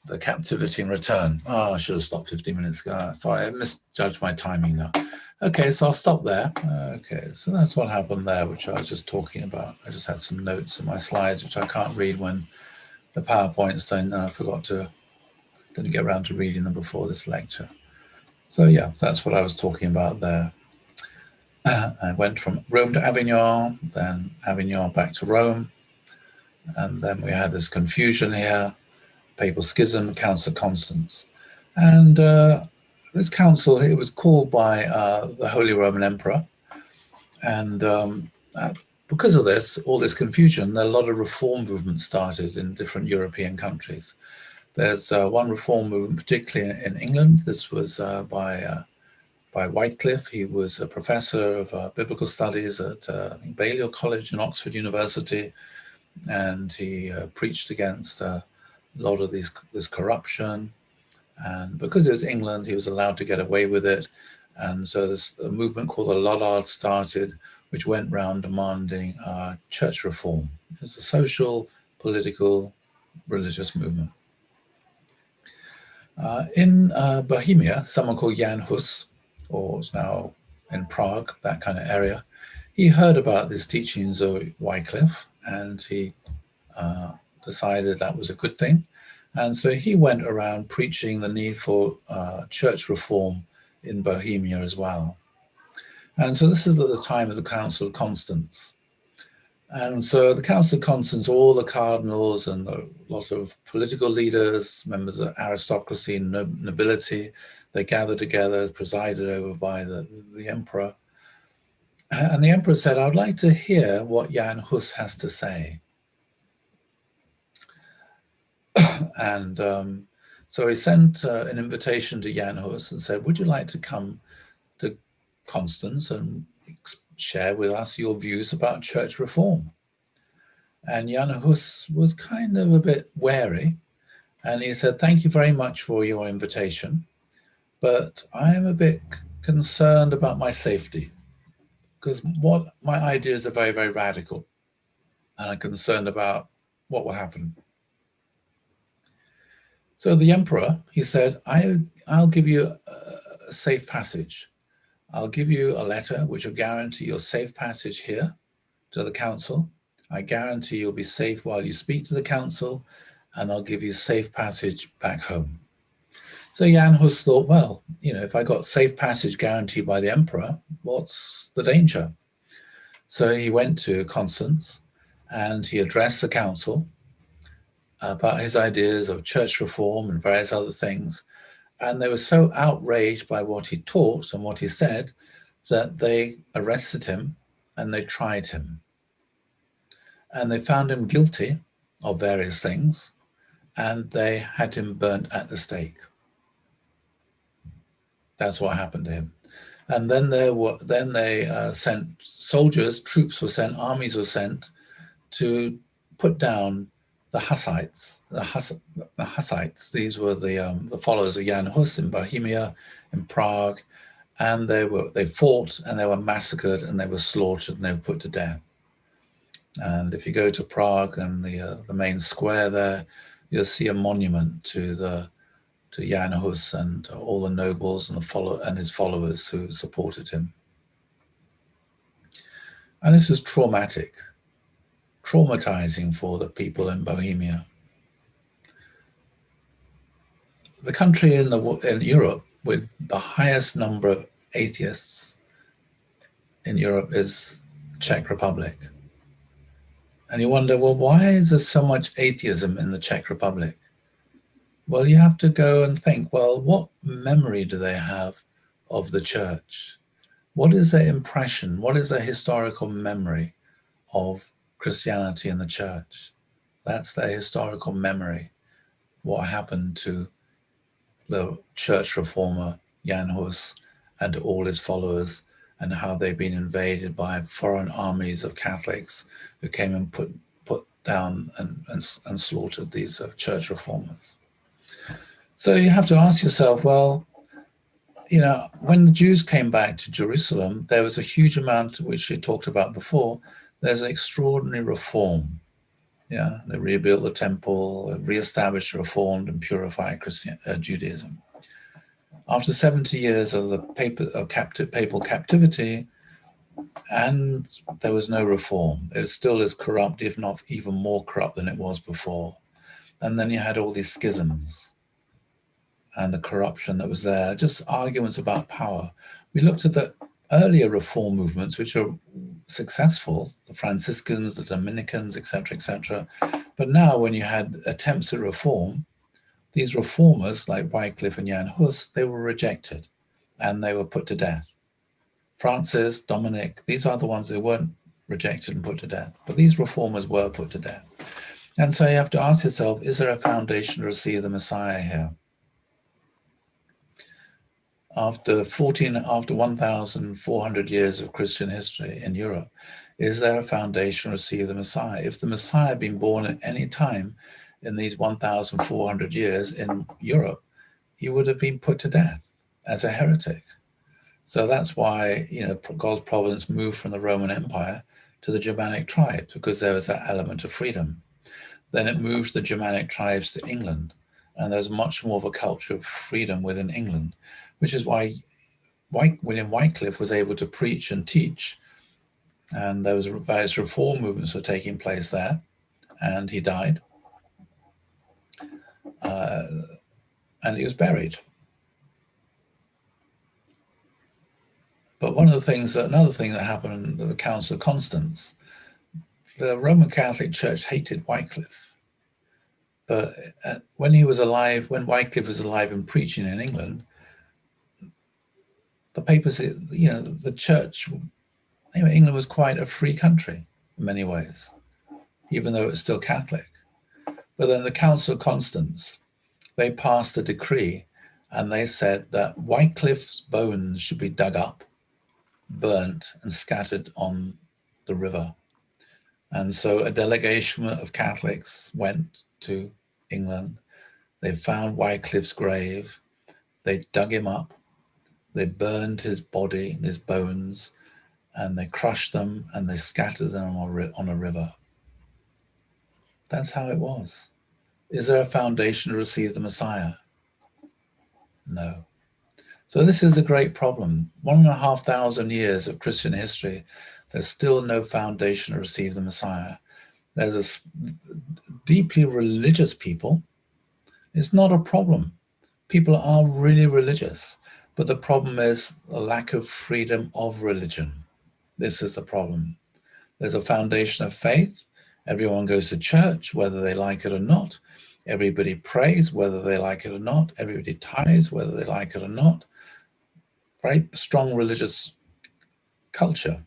the captivity and return. Oh, I should have stopped 15 minutes ago. Sorry, I misjudged my timing now. Okay, so I'll stop there. Okay, so that's what happened there, which I was just talking about. I just had some notes in my slides, which I can't read when the PowerPoint's done, and I didn't get around to reading them before this lecture. So yeah, that's what I was talking about there. I went from Rome to Avignon, then Avignon back to Rome, and then we had this confusion here, Papal Schism, Council of Constance. And this council, it was called by the Holy Roman Emperor. And because of this, all this confusion, a lot of reform movements started in different European countries. There's one reform movement, particularly in England. This was by Wycliffe. He was a professor of biblical studies at Balliol College and Oxford University. And he preached against a lot of this corruption. And because it was England, he was allowed to get away with it. And so this a movement called the Lollards started, which went around demanding church reform. It was a social, political, religious movement. In Bohemia, someone called Jan Hus, or is now in Prague, that kind of area, he heard about these teachings of Wycliffe, and he decided that was a good thing. And so he went around preaching the need for church reform in Bohemia as well. And so this is at the time of the Council of Constance. And so the Council of Constance, all the cardinals and a lot of political leaders, members of aristocracy and nobility, they gathered together, presided over by the emperor. And the emperor said, I'd like to hear what Jan Hus has to say. And so he sent an invitation to Jan Hus and said, would you like to come to Constance and share with us your views about church reform? And Jan Hus was kind of a bit wary. And he said, thank you very much for your invitation, but I am a bit concerned about my safety, because my ideas are very, very radical, and I'm concerned about what will happen. So the emperor, he said, I'll give you a safe passage. I'll give you a letter which will guarantee your safe passage here to the council. I guarantee you'll be safe while you speak to the council, and I'll give you safe passage back home. So Jan Hus thought, well, if I got safe passage guaranteed by the emperor, what's the danger? So he went to Constance and he addressed the council about his ideas of church reform and various other things. And they were so outraged by what he taught and what he said that they arrested him and they tried him. And they found him guilty of various things, and they had him burnt at the stake. That's what happened to him. And then they sent soldiers, troops were sent, armies were sent to put down the Hussites. The Hussites. These were the followers of Jan Hus in Bohemia, in Prague, and they fought and they were massacred and they were slaughtered and they were put to death. And if you go to Prague and the main square there, you'll see a monument to Jan Hus and all the nobles and his followers who supported him. And this is traumatizing for the people in Bohemia. The country in Europe with the highest number of atheists in Europe is the Czech Republic. And you wonder, well, why is there so much atheism in the Czech Republic? Well, you have to go and think, well, what memory do they have of the church? What is their impression? What is their historical memory of Christianity and the church? That's their historical memory. What happened to the church reformer Jan Hus and all his followers, and how they've been invaded by foreign armies of Catholics who came and put down and slaughtered these church reformers. So you have to ask yourself, well, you know, when the Jews came back to Jerusalem, there was a huge amount, which we talked about before, there's an extraordinary reform. Yeah, they rebuilt the temple, reestablished, reformed, and purified Judaism. After 70 years of the papal captivity, and there was no reform. It was still as corrupt, if not even more corrupt than it was before. And then you had all these schisms and the corruption that was there, just arguments about power. We looked at the earlier reform movements, which are successful, the Franciscans, the Dominicans, etc., etc. But now when you had attempts at reform, these reformers like Wycliffe and Jan Hus, they were rejected and they were put to death. Francis, Dominic, these are the ones who weren't rejected and put to death, but these reformers were put to death. And so you have to ask yourself, is there a foundation to receive the Messiah here? After 1,400 years of Christian history in Europe, is there a foundation to receive the Messiah? If the Messiah had been born at any time in these 1,400 years in Europe, he would have been put to death as a heretic. So that's why, you know, God's providence moved from the Roman Empire to the Germanic tribes, because there was that element of freedom. Then it moves the Germanic tribes to England, and there's much more of a culture of freedom within England, which is why William Wycliffe was able to preach and teach, and there was various reform movements were taking place there, and he died, and he was buried. But another thing that happened at the Council of Constance, the Roman Catholic Church hated Wycliffe. But when Wycliffe was alive and preaching in England, the papacy, you know, the church, you know, England was quite a free country in many ways, even though it was still Catholic. But then the Council of Constance, they passed a decree and they said that Wycliffe's bones should be dug up, burnt and scattered on the river. And so a delegation of Catholics went to England. They found Wycliffe's grave. They dug him up. They burned his body and his bones, and they crushed them and they scattered them on a river. That's how it was. Is there a foundation to receive the Messiah? No. So this is the great problem. 1,500 years of Christian history, there's still no foundation to receive the Messiah. There's a deeply religious people. It's not a problem. People are really religious, but the problem is a lack of freedom of religion. This is the problem. There's a foundation of faith. Everyone goes to church, whether they like it or not. Everybody prays, whether they like it or not. Everybody tithes, whether they like it or not. Very strong religious culture.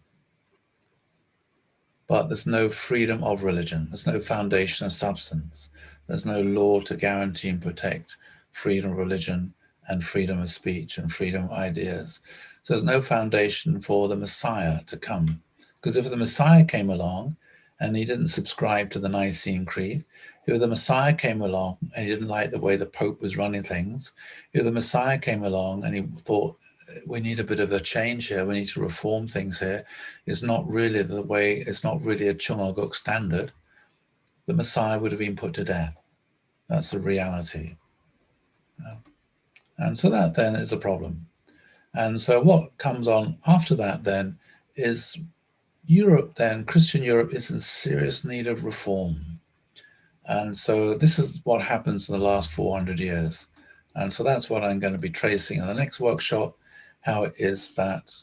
But there's no freedom of religion. There's no foundation of substance. There's no law to guarantee and protect freedom of religion and freedom of speech and freedom of ideas. So there's no foundation for the Messiah to come. Because if the Messiah came along and he didn't subscribe to the Nicene Creed, if the Messiah came along and he didn't like the way the Pope was running things, if the Messiah came along and he thought, we need a bit of a change here, we need to reform things here, it's not really the way, it's not really a Chungaguk standard, the Messiah would have been put to death. That's the reality. And so that then is a problem. And so what comes on after that then is Europe then, Christian Europe is in serious need of reform. And so this is what happens in the last 400 years. And so that's what I'm going to be tracing in the next workshop, how it is that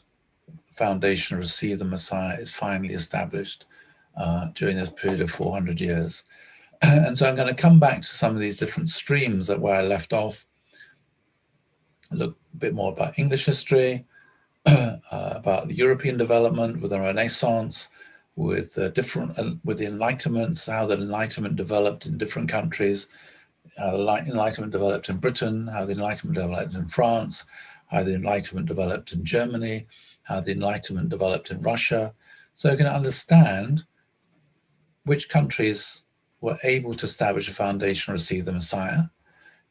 the foundation to receive the Messiah is finally established during this period of 400 years. And so I'm going to come back to some of these different streams that where I left off, look a bit more about English history, about the European development with the Renaissance, with with the Enlightenment, how the Enlightenment developed in different countries, how the Enlightenment developed in Britain, how the Enlightenment developed in France, how the Enlightenment developed in Germany, how the Enlightenment developed in Russia. So you can understand which countries were able to establish a foundation to receive the Messiah,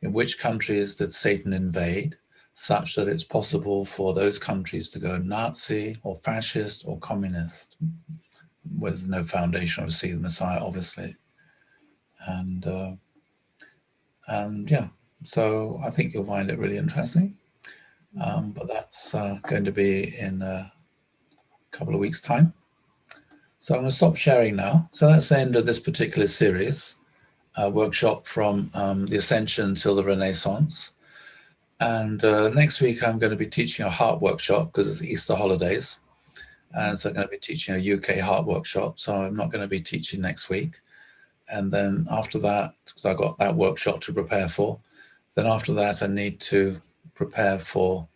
in which countries did Satan invade, such that it's possible for those countries to go Nazi or fascist or communist, with no foundation to receive the Messiah, obviously. And yeah, so I think you'll find it really interesting. But that's going to be in a couple of weeks' time. So I'm going to stop sharing now. So that's the end of this particular series, workshop from the Ascension till the Renaissance. And next week, I'm going to be teaching a heart workshop because it's the Easter holidays. And so I'm going to be teaching a UK heart workshop. So I'm not going to be teaching next week. And then after that, because I've got that workshop to prepare for, then after that, I need to prepare for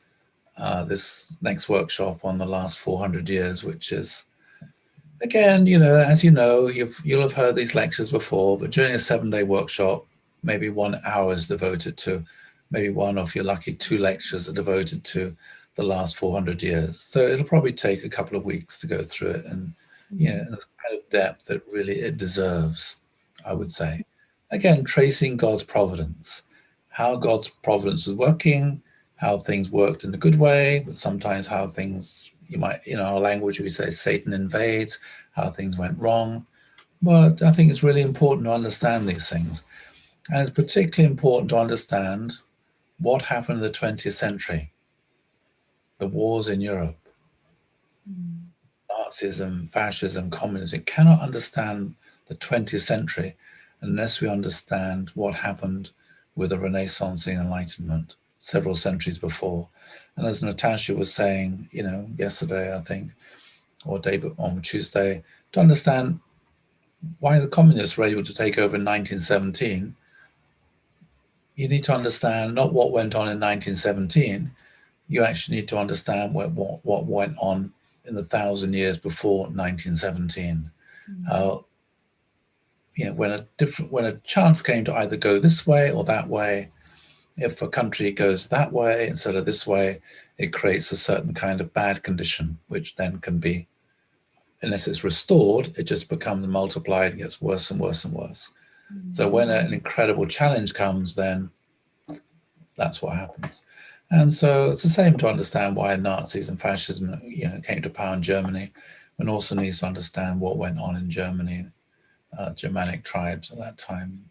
this next workshop on the last 400 years, which is, again, you know, as you know, you'll have heard these lectures before, but during a 7-day workshop, maybe 1 hour is devoted to, maybe one, or if you're lucky, 2 lectures are devoted to the last 400 years. So it'll probably take a couple of weeks to go through it, and you know, the kind of depth that really it deserves, I would say. Again, tracing God's providence, how God's providence is working, how things worked in a good way, but sometimes how things, you might, in our language, we say Satan invades, how things went wrong. But I think it's really important to understand these things. And it's particularly important to understand what happened in the 20th century, the wars in Europe, Nazism, fascism, communism. You cannot understand the 20th century unless we understand what happened with the Renaissance and Enlightenment several centuries before. And as Natasha was saying, you know, yesterday, I think, or on Tuesday, to understand why the communists were able to take over in 1917, you need to understand not what went on in 1917, you actually need to understand what went on in the 1,000 years before 1917. How, you know, when a chance came to either go this way or that way, if a country goes that way instead of this way, it creates a certain kind of bad condition, which then can be, unless it's restored, it just becomes multiplied and gets worse and worse and worse. So when an incredible challenge comes, then that's what happens. And so it's the same to understand why Nazis and fascism, you know, came to power in Germany, and also needs to understand what went on in Germany, Germanic tribes at that time,